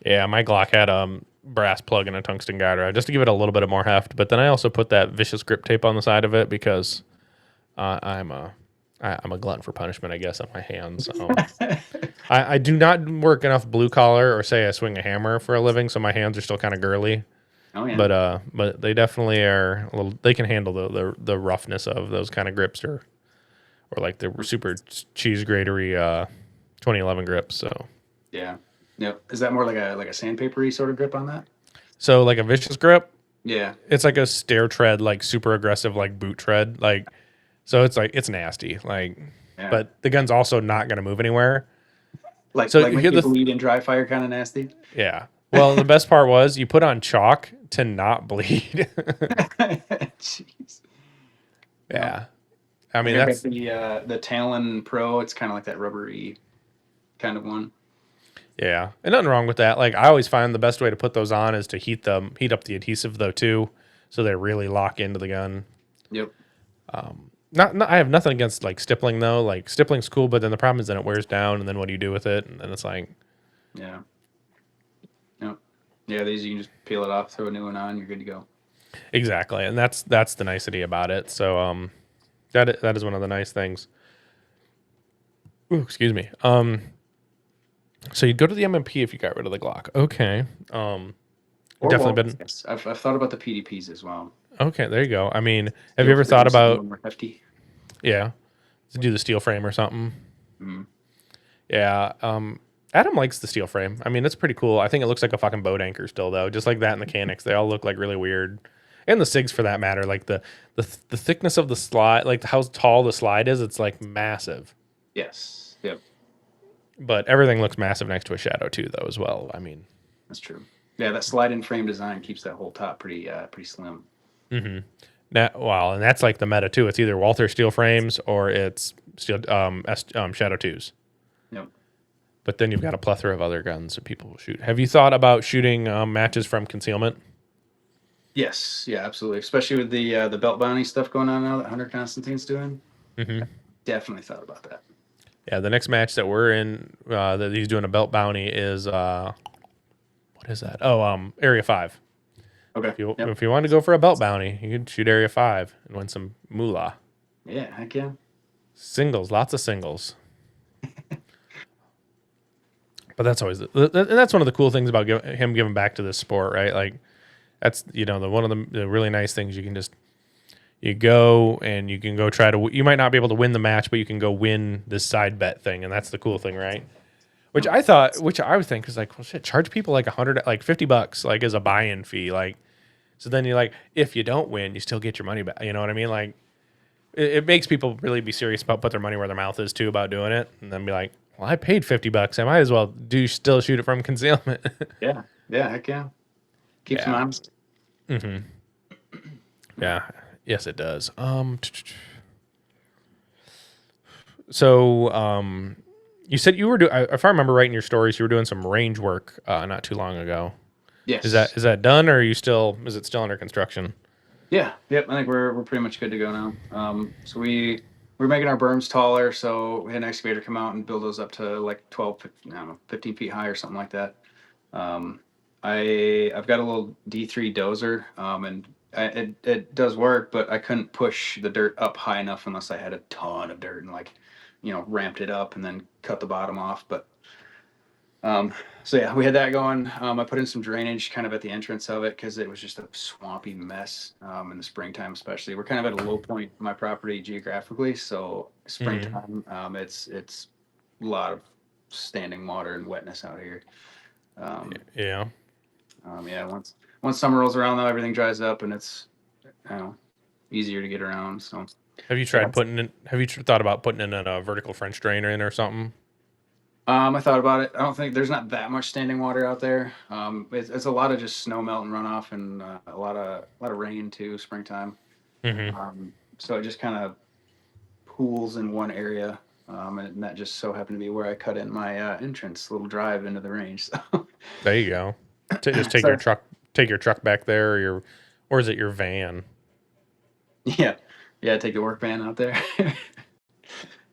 Yeah, my Glock had a brass plug and a tungsten guide rod just to give it a little bit of more heft. But then I also put that vicious grip tape on the side of it because I'm a glutton for punishment, I guess, on my hands. I do not work enough blue collar or say I swing a hammer for a living, so my hands are still kind of girly. Oh yeah. But they definitely are a little. They can handle the roughness of those kind of grips or like the super cheese gratery 2011 grips. So Yeah. Yep. Is that more like a sandpapery sort of grip on that? so like a vicious grip, Yeah. it's like a stair tread, like super aggressive, like boot tread, like. So it's like it's nasty, like. Yeah. But the gun's also not going to move anywhere. Like So make here people bleed in dry fire, kind of nasty. Yeah. Well, the best part was you put on chalk to not bleed. Jeez. Yeah. I mean, Here that's the Talon Pro. It's kind of like that rubbery kind of one. yeah. And nothing wrong with that. Like I always find the best way to put those on is to heat up the adhesive though too, so they really lock into the gun. Yep. Not I have nothing against like stippling though. Like stippling's cool, but then the problem is then it wears down, and then what do you do with it? And then it's like, Yeah. Yep. Yeah. These you can just peel it off, throw a new one on, you're good to go. exactly, and that's the nicety about it. So that is one of the nice things. Ooh, excuse me. So you'd go to the MMP if you got rid of the Glock. Okay. Or Definitely been yes. I've thought about the PDPs as well. okay. There you go. I mean, have you ever thought about More hefty? yeah, to do the steel frame or something? Mm. Yeah. Adam likes the steel frame. I mean, it's pretty cool. I think it looks like a fucking boat anchor still though. Just like that and the Canics, they all look like really weird. And the SIGs for that matter, like the thickness of the slide, like how tall the slide is, it's like massive. Yes. Yep. But everything looks massive next to a Shadow too, though, as well. I mean, That's true. Yeah, that slide-in frame design keeps that whole top pretty slim. and that's like the meta too. It's either Walther steel frames or it's steel Shadow 2s. Yep. But then you've got a plethora of other guns that people will shoot. Have you thought about shooting matches from concealment? Yes. Yeah. Absolutely. Especially with the belt bounty stuff going on now that Hunter Constantine's doing. Mm-hmm. Definitely thought about that. Yeah, the next match that we're in that he's doing a belt bounty is what is that? Oh, Area 5. Okay. If you want to go for a belt bounty, you can shoot Area 5 and win some moolah. Yeah. Heck yeah. Singles, lots of singles. But that's always, and that's one of the cool things about him giving back to this sport, right? Like that's one of the really nice things. You can just you go and you can go try to. You might not be able to win the match, but you can go win this side bet thing, and that's the cool thing, right? Which I would think is like, well, shit, charge people like $50, like as a buy-in fee, like. So then you're like, if you don't win, you still get your money back. You know what I mean? Like, it makes people really be serious about put their money where their mouth is too about doing it, and then be like, well, I paid $50. I might as well still shoot it from concealment. Yeah. Yeah. Heck yeah. Keeps them honest. Mm-hmm. Yeah. Yes, it does. So, you said you were doing. If I remember right in your stories, you were doing some range work not too long ago. Yes. Is that done, or is it still under construction? Yeah. Yep. I think we're pretty much good to go now. So we're making our berms taller, so we had an excavator come out and build those up to like 12, 15, I don't know, 15 feet high or something like that. I've got a little D3 dozer, and it does work, but I couldn't push the dirt up high enough unless I had a ton of dirt and ramped it up and then cut the bottom off. But so yeah, we had that going. I put in some drainage kind of at the entrance of it because it was just a swampy mess in the springtime, especially. We're kind of at a low point in my property geographically, so springtime, it's a lot of standing water and wetness out here. Yeah. Yeah. Once summer rolls around, though, everything dries up and it's easier to get around. So. Have you tried Have you thought about putting in a vertical French drainer in or something? I thought about it. I don't think there's not that much standing water out there. It's a lot of just snow melt and runoff, and a lot of rain too. Springtime. Mm-hmm. So it just kind of pools in one area. And that just so happened to be where I cut in my entrance, little drive into the range. So, There you go. Just so take your truck back there, or is it your van? yeah, yeah, take the work van out there.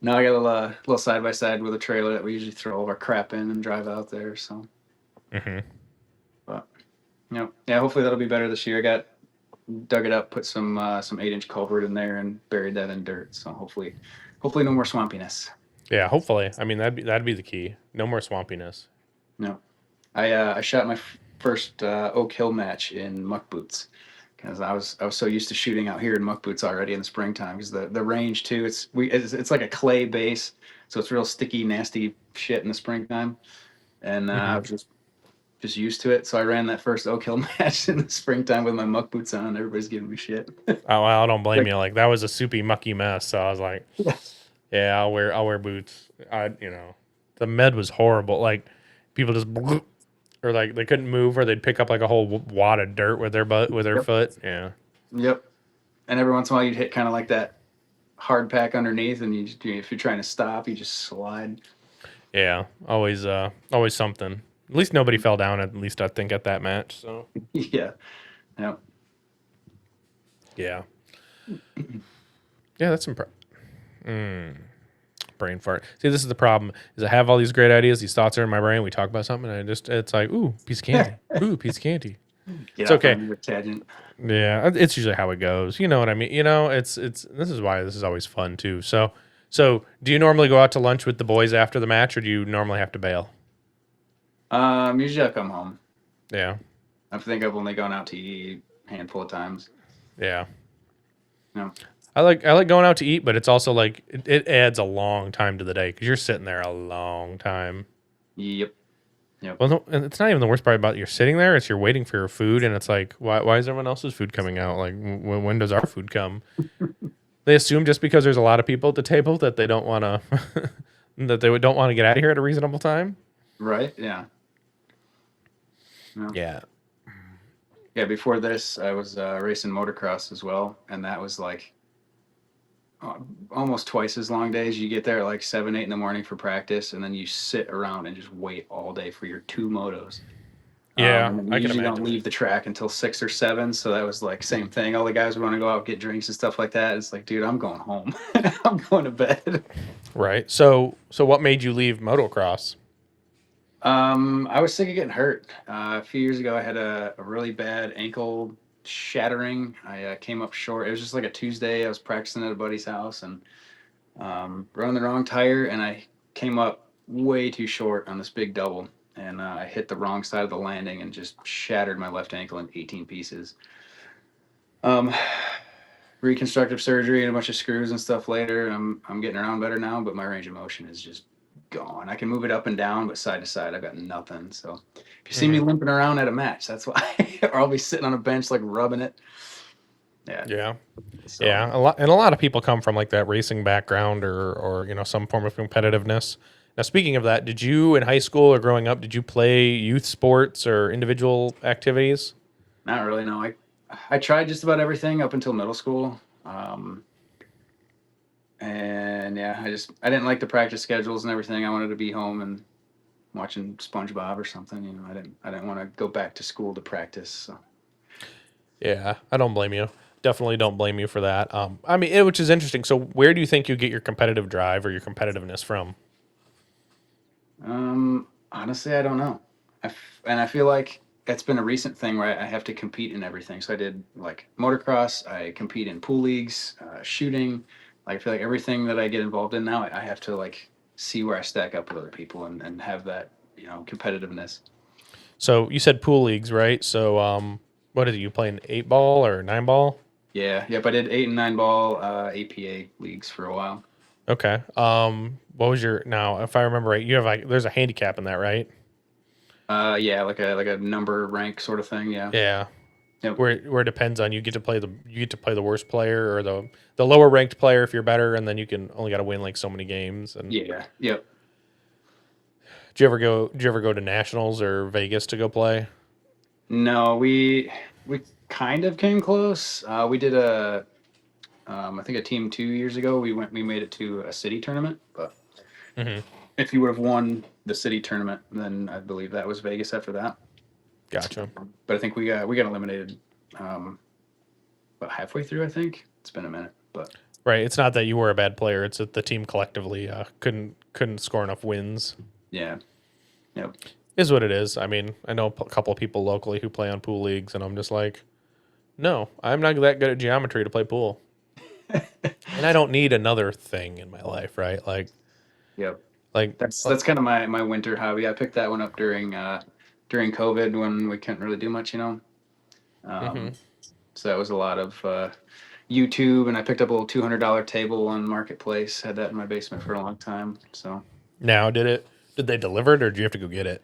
No, I got a little side by side with a trailer that we usually throw all of our crap in and drive out there. So, Mm-hmm. but yeah, hopefully that'll be better this year. I got dug it up, put some 8-inch culvert in there, and buried that in dirt. So hopefully no more swampiness. Yeah, hopefully. I mean, that'd be the key. No more swampiness. No, I shot my first Oak Hill match in muck boots because I was so used to shooting out here in muck boots already in the springtime because the range too it's like a clay base, so it's real sticky, nasty shit in the springtime, and I Mm-hmm. was just used to it. So I ran that first Oak Hill match in the springtime with my muck boots on. Everybody's giving me shit. Oh, well, I don't blame Like, you. Like that was a soupy, mucky mess. So I was like, yeah, I'll wear boots. The med was horrible. Like people just or like they couldn't move, or they'd pick up like a whole wad of dirt with their yep, foot. Yeah, yep. And every once in a while you'd hit kind of like that hard pack underneath, and if you're trying to stop, you just slide. yeah. Always something. At least nobody fell down. At least I think at that match. So Yeah, yeah. yeah, yeah. That's impressive. Brain fart. See, this is the problem. Is I have all these great ideas. These thoughts are in my brain. We talk about something, and it's like, ooh, piece of candy. Ooh, piece of candy. Get It's off on okay. another tangent. Yeah, it's usually how it goes. You know what I mean? It's this is why this is always fun too. So do you normally go out to lunch with the boys after the match, or do you normally have to bail? Usually I come home. Yeah, I think I've only gone out to eat a handful of times. yeah. No. I like going out to eat, but it's also like it adds a long time to the day because you're sitting there a long time. Yep. Yep. Well, no, and it's not even the worst part about you're sitting there. It's you're waiting for your food, and it's like, why is everyone else's food coming out? Like, when does our food come? They assume just because there's a lot of people at the table that they don't want to that they don't want to get out of here at a reasonable time. Right. Yeah. No. Yeah. Yeah. Before this, I was racing motocross as well, and that was like uh, almost twice as long days. You get there at like 7, 8 in the morning for practice, and then you sit around and just wait all day for your two motos. Yeah, And then you I can usually don't imagine. leave the track until 6 or 7. So that was like same thing. All the guys would want to go out, get drinks and stuff like that. It's like, dude, I'm going home. I'm going to bed. Right. So what made you leave motocross? I was sick of getting hurt. A few years ago, I had a really bad ankle shattering. I came up short. It was just like a Tuesday. I was practicing at a buddy's house and running the wrong tire, and I came up way too short on this big double. And I hit the wrong side of the landing and just shattered my left ankle in 18 pieces. Um, Reconstructive surgery and a bunch of screws and stuff later. I'm getting around better now, but my range of motion is just gone. I can move it up and down, but side to side, I've got nothing. So if you see me Hmm. limping around at a match, that's why. Or I'll be sitting on a bench like rubbing it. Yeah. Yeah. So Yeah, a lot of people come from like that racing background or some form of competitiveness. Now, speaking of that, did you in high school or growing up, did you play youth sports or individual activities? not really. No, I tried just about everything up until middle school. And yeah, I didn't like the practice schedules and everything. I wanted to be home and watching SpongeBob or something. I didn't want to go back to school to practice. So. Yeah, I don't blame you. Definitely don't blame you for that. I mean, which is interesting. So, where do you think you get your competitive drive or your competitiveness from? Honestly, I don't know. And I feel like it's been a recent thing where I have to compete in everything. So I did like motocross, I compete in pool leagues, shooting. Like, I feel like everything that I get involved in now, I have to like see where I stack up with other people and have that, competitiveness. So, you said pool leagues, right? So, what did you play in 8 ball or 9 ball? Yeah. Yep. I did 8 and 9 ball APA leagues for a while. Okay. What was your now? If I remember right, you have like there's a handicap in that, right? Yeah, like a number rank sort of thing. Yeah. Yeah. Yep. Where it depends on you get to play the worst player or the lower ranked player if you're better, and then you can only got to win like so many games. And Yeah. Yep. did you ever go to nationals or Vegas to go play? No, we kind of came close. We did I think a team 2 years ago, we made it to a city tournament, but Mm-hmm. if you would have won the city tournament, then I believe that was Vegas after that. Gotcha. But I think we got eliminated about halfway through. I think it's been a minute, but Right. It's not that you were a bad player. It's that the team collectively couldn't score enough wins. yeah, yep. Is what it is. I mean, I know a couple of people locally who play on pool leagues, and I'm just like, no, I'm not that good at geometry to play pool, and I don't need another thing in my life, right? Yep. Like, That's kind of my winter hobby. I picked that one up during COVID when we couldn't really do much, you know. mm-hmm. So that was a lot of YouTube, and I picked up a little $200 table on Marketplace. Had that in my basement for a long time. So Now, did they deliver it, or did you have to go get it?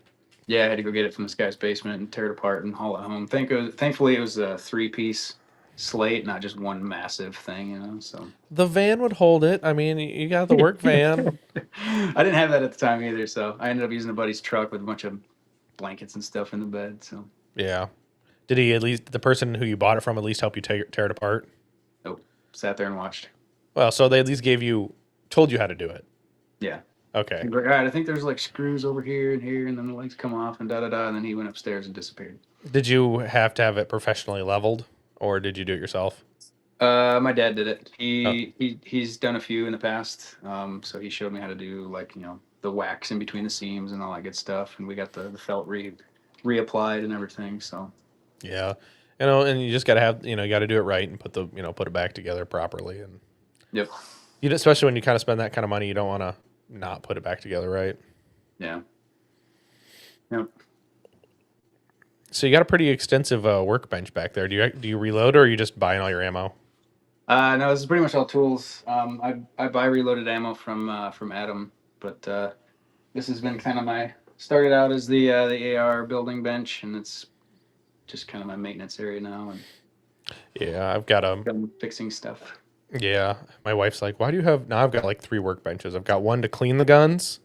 yeah, I had to go get it from this guy's basement and tear it apart and haul it home. Thankfully, it was a 3-piece slate, not just one massive thing, you know. So The van would hold it. I mean, you got the work van. I didn't have that at the time either, so I ended up using a buddy's truck with a bunch of blankets and stuff in the bed. So Yeah. Did he at least the person who you bought it from at least help you tear it apart? nope, sat there and watched. Well, so they at least told you how to do it. Yeah. Okay. He was like, all right, I think there's like screws over here and here, and then the legs come off and da da da. And then he went upstairs and disappeared. Did you have to have it professionally leveled, or did you do it yourself? My dad did it. Oh, He's done a few in the past. So he showed me how to do like the wax in between the seams and all that good stuff. And we got the felt reapplied and everything. So yeah. And you just gotta you gotta do it right and put it back together properly. And yep, especially when you kind of spend that kind of money, you don't want to not put it back together right. yeah, yep. So you got a pretty extensive workbench back there. Do you reload, or are you just buying all your ammo? No, this is pretty much all tools. I buy reloaded ammo from Adam, but this has been kind of started out as the AR building bench, and it's just kind of my maintenance area now, and Yeah, I've got I'm fixing stuff. Yeah, my wife's like, "Why do you have?" Now I've got like 3 workbenches. I've got one to clean the guns,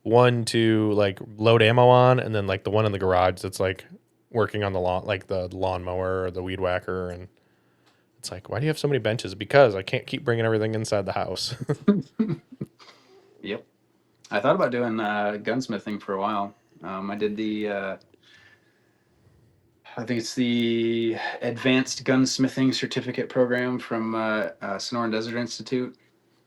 one to like load ammo on, and then like the one in the garage that's like working on the lawn, like the lawnmower or the weed whacker. And it's like, why do you have so many benches? Because I can't keep bringing everything inside the house. Yep. I thought about doing gunsmithing for a while. I did I think it's the Advanced Gunsmithing Certificate program from Sonoran Desert Institute.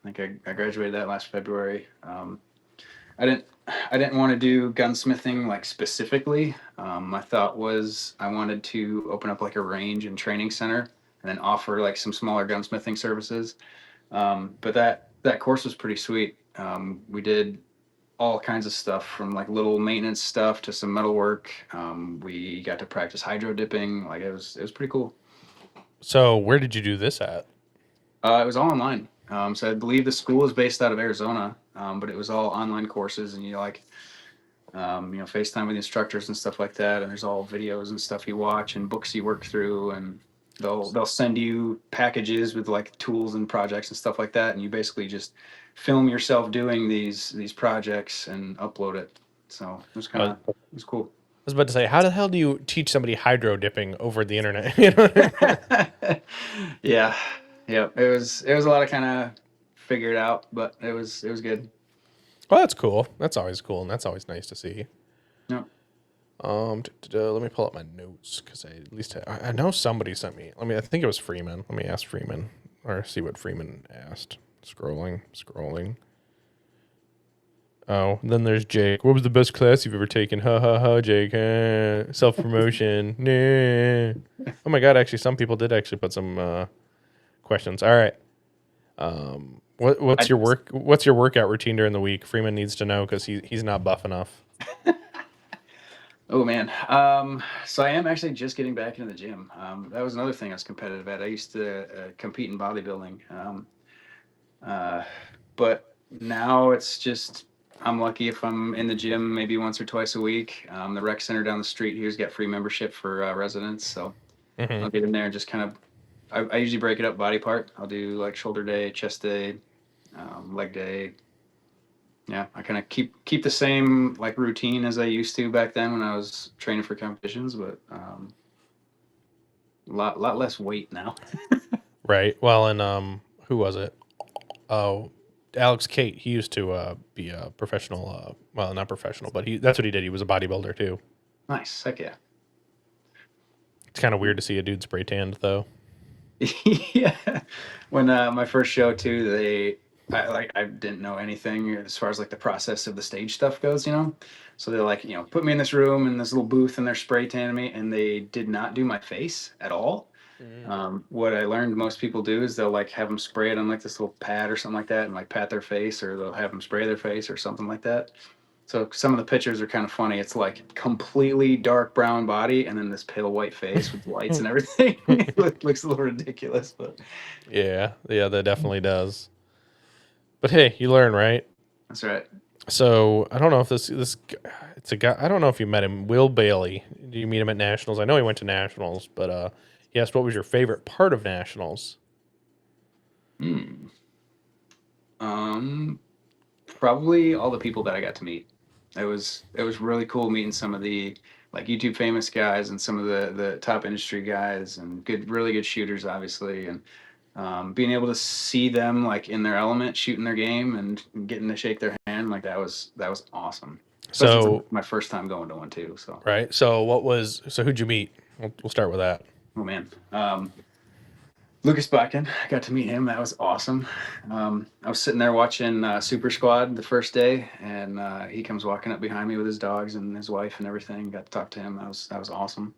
I think I graduated that last February. I didn't I didn't want to do gunsmithing like specifically. My thought was I wanted to open up like a range and training center and then offer like some smaller gunsmithing services. But that course was pretty sweet. We did all kinds of stuff from like little maintenance stuff to some metal work. We got to practice hydro dipping. Like it was pretty cool. So where did you do this at? It was all online. So I believe the school is based out of Arizona, but it was all online courses, and FaceTime with instructors and stuff like that. And there's all videos and stuff you watch and books you work through, and they'll send you packages with like tools and projects and stuff like that, and you basically just film yourself doing these projects and upload it. So I it was cool. was about to say, how the hell do you teach somebody hydro dipping over the internet? You know? Yeah, yeah. It was a lot of kind of figured out, but it was good. Well, that's cool. That's always cool, and that's always nice to see. No. Let me pull up my notes because I know somebody sent me. I think it was Freeman. Let me ask Freeman or see what Freeman asked. Scrolling. Oh, then there's Jake. What was the best class you've ever taken? Ha ha ha, Jake. Self promotion. Nah. Oh my God! Actually, some people did actually put some questions. All right. What's your workout routine during the week? Freeman needs to know because he's not buff enough. Oh man. So I am actually just getting back into the gym. That was another thing I was competitive at. I used to compete in bodybuilding. But now it's just I'm lucky if I'm in the gym maybe once or twice a week. The rec center down the street here's got free membership for residents, so Mm-hmm. I'll get in there and just kind of. I usually break it up body part. I'll do like shoulder day, chest day, leg day. Yeah, I kind of keep the same like routine as I used to back then when I was training for competitions, but a lot less weight now. Right. Well, and who was it? Oh, Alex Kate. He used to be a professional. Well, not professional, but that's what he did. He was a bodybuilder too. Nice. Heck yeah. It's kind of weird to see a dude spray tanned though. Yeah. When my first show too, I didn't know anything as far as like the process of the stage stuff goes, you know. So they're like, put me in this room in this little booth and they're spray tanning me, and they did not do my face at all. What I learned most people do is they'll like have them spray it on like this little pad or something like that, and like pat their face, or they'll have them spray their face or something like that. So some of the pictures are kind of funny. It's like completely dark brown body and then this pale white face with lights and everything. It looks a little ridiculous, but Yeah, that definitely does. But hey, you learn, right? that's right. So I don't know if this it's a guy. I don't know if you met him, Will Bailey. Did you meet him at Nationals? I know he went to Nationals, but he asked what was your favorite part of Nationals. Probably all the people that I got to meet. It was really cool meeting some of the like YouTube famous guys and some of the top industry guys and really good shooters, obviously, and being able to see them like in their element, shooting their game, and getting to shake their hand, like that was awesome. Especially So since my first time going to one too. So right. So who'd you meet? We'll start with that. oh man, Lucas Botkin, I got to meet him. That was awesome. I was sitting there watching Super Squad the first day, and he comes walking up behind me with his dogs and his wife and everything. Got to talk to him. That was awesome.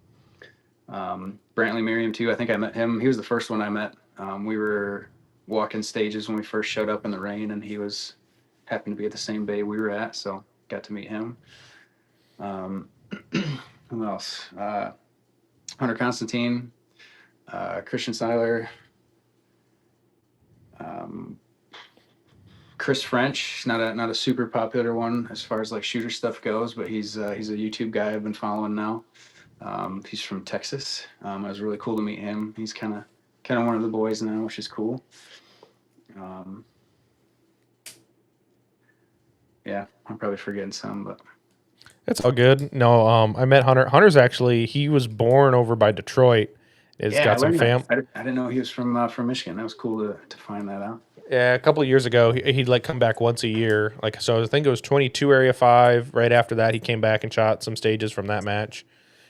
Brantley Merriam too. I think I met him. He was the first one I met. We were walking stages when we first showed up in the rain, and he was happened to be at the same bay we were at, so got to meet him. Who else? Hunter Constantine, Christian Seiler, Chris French. Not a super popular one as far as like shooter stuff goes, but he's a YouTube guy I've been following now. He's from Texas. It was really cool to meet him. He's kind of one of the boys now, which is cool. Yeah, I'm probably forgetting some, but It's all good. No, I met Hunter. He was born over by Detroit. He's yeah, got I some learned that. fam. I didn't know he was from Michigan. That was cool to find that out. Yeah, a couple of years ago, he'd like come back once a year. Like, so I think it was 22 Area 5. Right after that, he came back and shot some stages from that match.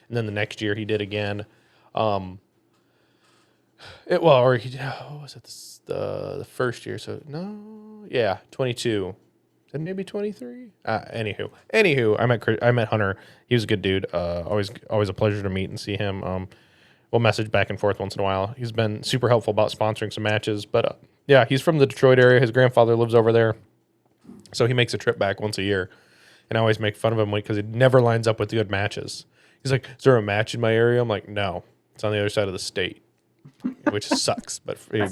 And then the next year he did again. What was it, the first year? So, no, yeah, 22. And maybe 23. Anywho, I met Hunter. He was a good dude. Always a pleasure to meet and see him. We'll message back and forth once in a while. He's been super helpful about sponsoring some matches. But yeah, he's from the Detroit area. His grandfather lives over there, so he makes a trip back once a year. And I always make fun of him because he never lines up with good matches. He's like, "Is there a match in my area?" I'm like, "No, it's on the other side of the state," which sucks. But yeah,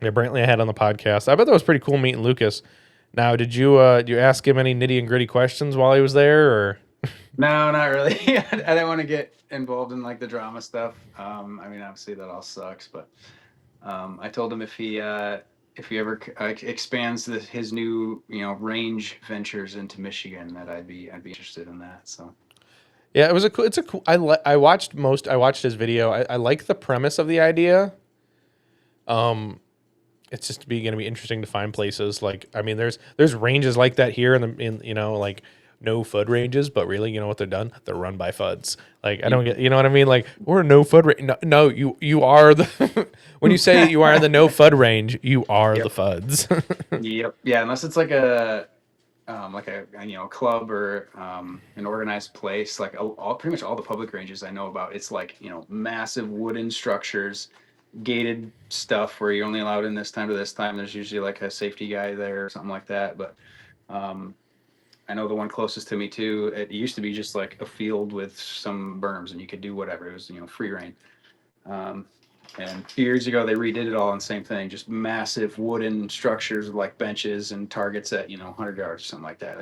Brantley I had on the podcast. I bet that was pretty cool meeting Lucas. Now, did you ask him any nitty and gritty questions while he was there, or? No, not really. I didn't want to get involved in like the drama stuff. I mean, obviously that all sucks, but I told him if he ever expands his new range ventures into Michigan, that I'd be interested in that. So Yeah, it's a cool. I watched his video. I like the premise of the idea. It's just going to be interesting to find places like, I mean, there's ranges like that here in like no FUD ranges, but really, you know what they're done? They're run by FUDs. Like, I don't get, you know what I mean? Like, we're a no FUD range. No, you are the, when you say you are the no FUD range, you are the FUDs. Yep. Yeah. Unless it's like a club or an organized place, like pretty much all the public ranges I know about, it's like, massive wooden structures, gated stuff where you're only allowed in this time to this time. There's usually like a safety guy there or something like that. But I know the one closest to me too, it used to be just like a field with some berms and you could do whatever. It was, free reign. And a few years ago, they redid it all, and same thing, just massive wooden structures with like benches and targets at 100 yards or something like that.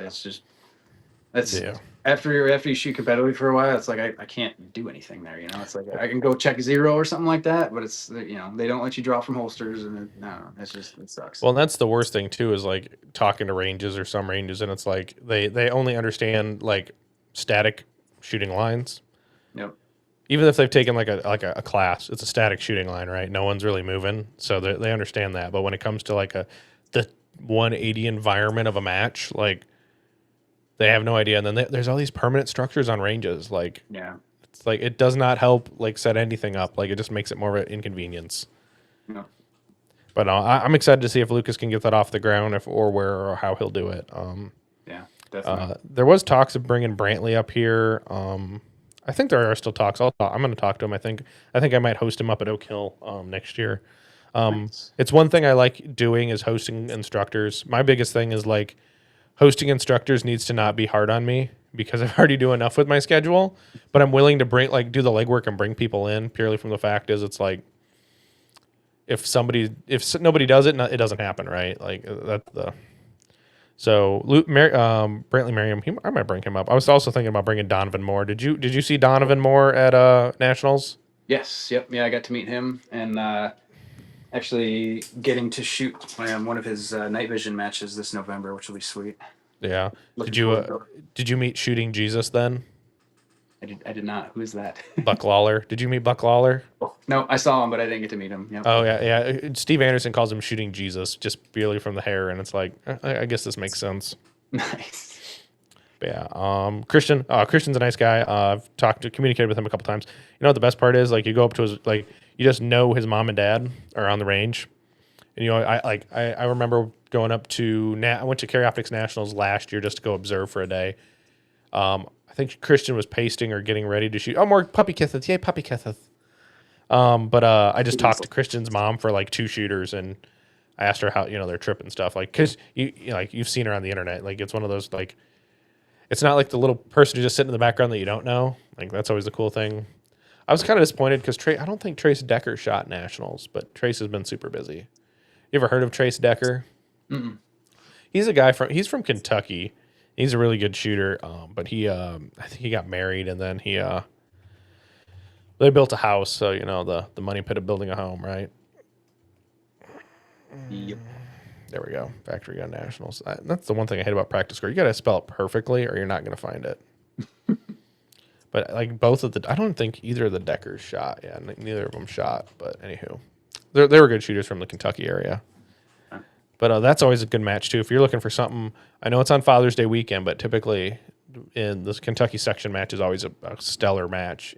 That's Yeah. after you shoot competitively for a while, it's like I can't do anything there. It's like I can go check zero or something like that, but it's they don't let you draw from holsters, and it sucks. Well, and that's the worst thing too, is like talking to ranges or some ranges, and it's like they only understand like static shooting lines. Yep. even if they've taken like a class, it's a static shooting line, right? No one's really moving, so they understand that. But when it comes to like the 180 environment of a match, like they have no idea. And then there's all these permanent structures on ranges, like Yeah. it's like it does not help like set anything up. Like it just makes it more of an inconvenience. No. But I'm excited to see if Lucas can get that off the ground, if or where or how he'll do it. Yeah, definitely. There was talks of bringing Brantley up here. I think there are still talks. I'm going to talk to him. I think I might host him up at Oak Hill next year. Nice. It's one thing I like doing is hosting instructors. My biggest thing is like hosting instructors needs to not be hard on me because I've already do enough with my schedule. But I'm willing to do the legwork and bring people in purely from the fact is it's like if nobody does it, it doesn't happen, right? Like that's the. So Brantley Merriam, I might bring him up. I was also thinking about bringing Donovan Moore. Did you see Donovan Moore at Nationals? Yes. Yep. Yeah, I got to meet him and actually getting to shoot one of his night vision matches this November, which will be sweet. Yeah. Looking forward to it. Did you meet Shooting Jesus then? I did not. Who is that? Buck Lawler. Did you meet Buck Lawler? Oh, no, I saw him, but I didn't get to meet him. Yep. Oh yeah. Steve Anderson calls him Shooting Jesus just purely from the hair, and it's like I guess this makes sense. Nice. But yeah. Christian's a nice guy. I've communicated with him a couple times. You know what the best part is? Like you go up to his you just know his mom and dad are on the range, and you know I remember going up to I went to Carry Optics Nationals last year just to go observe for a day. I think Christian was pasting or getting ready to shoot. Oh, more puppy kisses. Yay, puppy kisses. But I just talked to Christian's mom for like 2 shooters, and I asked her how their trip and stuff. Like, cause you've seen her on the internet. Like, it's one of those like, it's not like the little person who's just sitting in the background that you don't know. Like, that's always the cool thing. I was kind of disappointed because I don't think Trace Decker shot Nationals, but Trace has been super busy. You ever heard of Trace Decker? Mm-mm. He's a guy he's from Kentucky. He's a really good shooter, but I think he got married and then they built a house, so the money pit of building a home, right? Yep. There we go. Factory Gun Nationals. That's the one thing I hate about practice score. You got to spell it perfectly, or you're not going to find it. But like I don't think either of the Deckers shot. Yeah, neither of them shot. But anywho, they were good shooters from the Kentucky area. But that's always a good match, too. If you're looking for something, I know it's on Father's Day weekend, but typically in this Kentucky section match is always a stellar match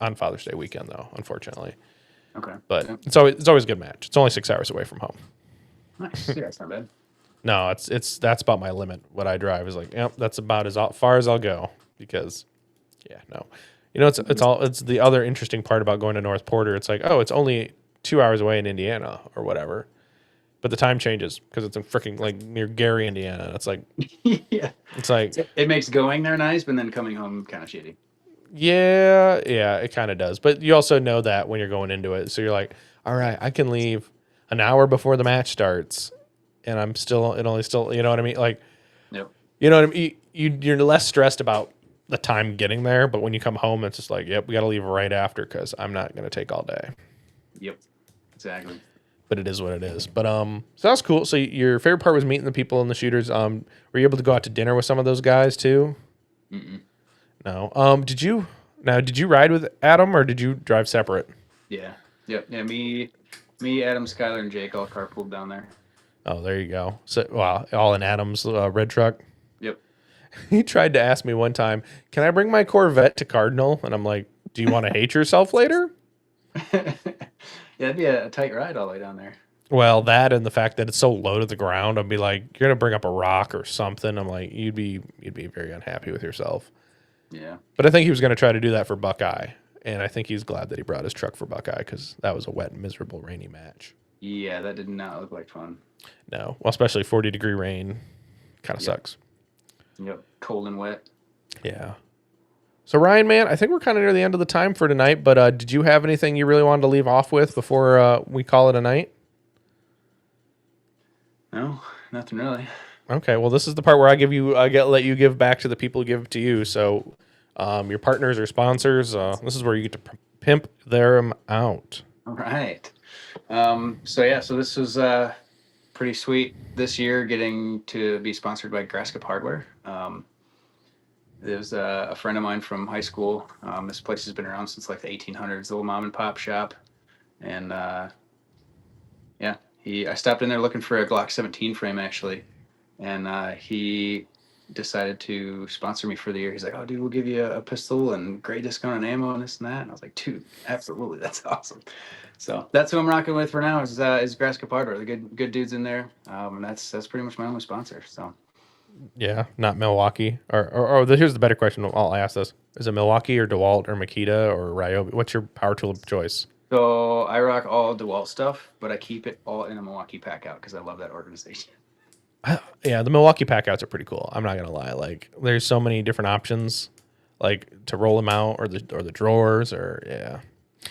on Father's Day weekend, though, unfortunately. Okay. But Yeah. it's always a good match. It's only 6 hours away from home. Nice. Yeah, that's not bad. No, that's about my limit. What I drive is like, yep, that's about as far as I'll go because, yeah, no. It's the other interesting part about going to North Porter. It's like, oh, it's only 2 hours away in Indiana or whatever. But the time changes because it's in freaking like near Gary, Indiana. It's like, Yeah. it's like, It makes going there nice, but then coming home kind of shitty. yeah, it kind of does. But you also know that when you're going into it. So you're like, all right, I can leave an hour before the match starts and it only still, you know what I mean? Like, Yep. you know what I mean? You're less stressed about the time getting there. But when you come home, it's just like, yep, we got to leave right after because I'm not going to take all day. Yep. Exactly. But it is what it is. But so that was cool. So your favorite part was meeting the people and the shooters. Were you able to go out to dinner with some of those guys too? Mm-mm. No. Did you ride with Adam or did you drive separate? Yeah. Yep. Yeah. Me, Adam, Skyler, and Jake all carpooled down there. Oh, there you go. So wow, all in Adam's red truck. Yep. He tried to ask me one time, "Can I bring my Corvette to Cardinal?" And I'm like, "Do you want to hate yourself later?" Yeah, it'd be a tight ride all the way down there. Well, that and the fact that it's so low to the ground, I'd be like, "You're gonna bring up a rock or something." I'm like, "You'd be very unhappy with yourself." Yeah. But I think he was gonna try to do that for Buckeye, and I think he's glad that he brought his truck for Buckeye because that was a wet, miserable, rainy match. Yeah, that did not look like fun. No, well, especially 40-degree rain, kind of sucks. Yep. Cold and wet. Yeah. So Ryan, man, I think we're kind of near the end of the time for tonight. But did you have anything you really wanted to leave off with before we call it a night? No, nothing really. Okay. Well, this is the part where let you give back to the people who give to you. So, your partners or sponsors, this is where you get to pimp them out. All right. So this was pretty sweet this year getting to be sponsored by Grass Cup Hardware. There's a friend of mine from high school. This place has been around since like the 1800s, little mom and pop shop. And yeah, I stopped in there looking for a Glock 17 frame actually, and he decided to sponsor me for the year. He's like, "Oh, dude, we'll give you a pistol and great discount on ammo and this and that." And I was like, "Dude, absolutely, that's awesome." So that's who I'm rocking with for now is Grass Capardo. The good dudes in there, and that's pretty much my only sponsor. So Yeah, not Milwaukee. Or here's the better question. I'll ask this: is it Milwaukee or DeWalt or Makita or Ryobi? What's your power tool of choice? so I rock all DeWalt stuff, but I keep it all in a Milwaukee pack out because I love that organization. Yeah, the Milwaukee packouts are pretty cool. I'm not gonna lie. Like, there's so many different options, like to roll them out or the drawers or yeah.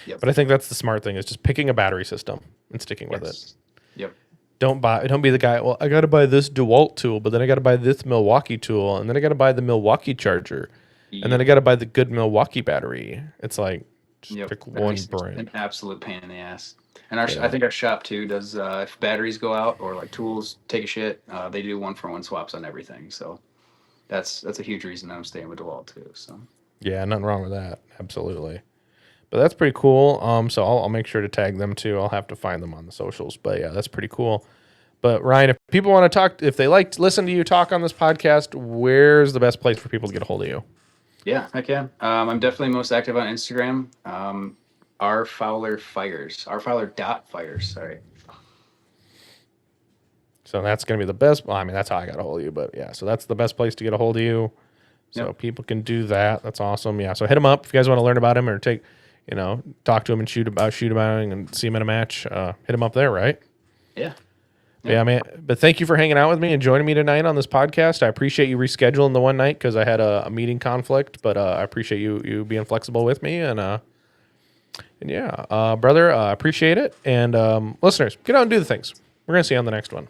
Yep. But I think that's the smart thing is just picking a battery system and sticking with it. Yep. Don't be the guy. Well, I got to buy this DeWalt tool, but then I got to buy this Milwaukee tool, and then I got to buy the Milwaukee charger, and then I got to buy the good Milwaukee battery. It's like just pick one brand. An absolute pain in the ass. And I think our shop too does. If batteries go out or like tools take a shit, they do 1-for-1 swaps on everything. So that's a huge reason that I'm staying with DeWalt too. So Yeah, nothing wrong with that. Absolutely. But that's pretty cool. So I'll make sure to tag them too. I'll have to find them on the socials. But yeah, that's pretty cool. But Ryan, if people want to talk, if they like to listen to you talk on this podcast, where's the best place for people to get a hold of you? yeah, I can. I'm definitely most active on Instagram. R Fowler Fires. R Fowler dot fires. Sorry. So that's going to be the best. Well, I mean, that's how I got a hold of you. But yeah, so that's the best place to get a hold of you. So people can do that. That's awesome. Yeah. So hit him up if you guys want to learn about him or talk to him and shoot about him and see him in a match. Hit him up there, right? Yeah. Yeah, man. But thank you for hanging out with me and joining me tonight on this podcast. I appreciate you rescheduling the one night because I had a meeting conflict, but I appreciate you being flexible with me. And yeah, brother, appreciate it. And listeners, get out and do the things. We're going to see you on the next one.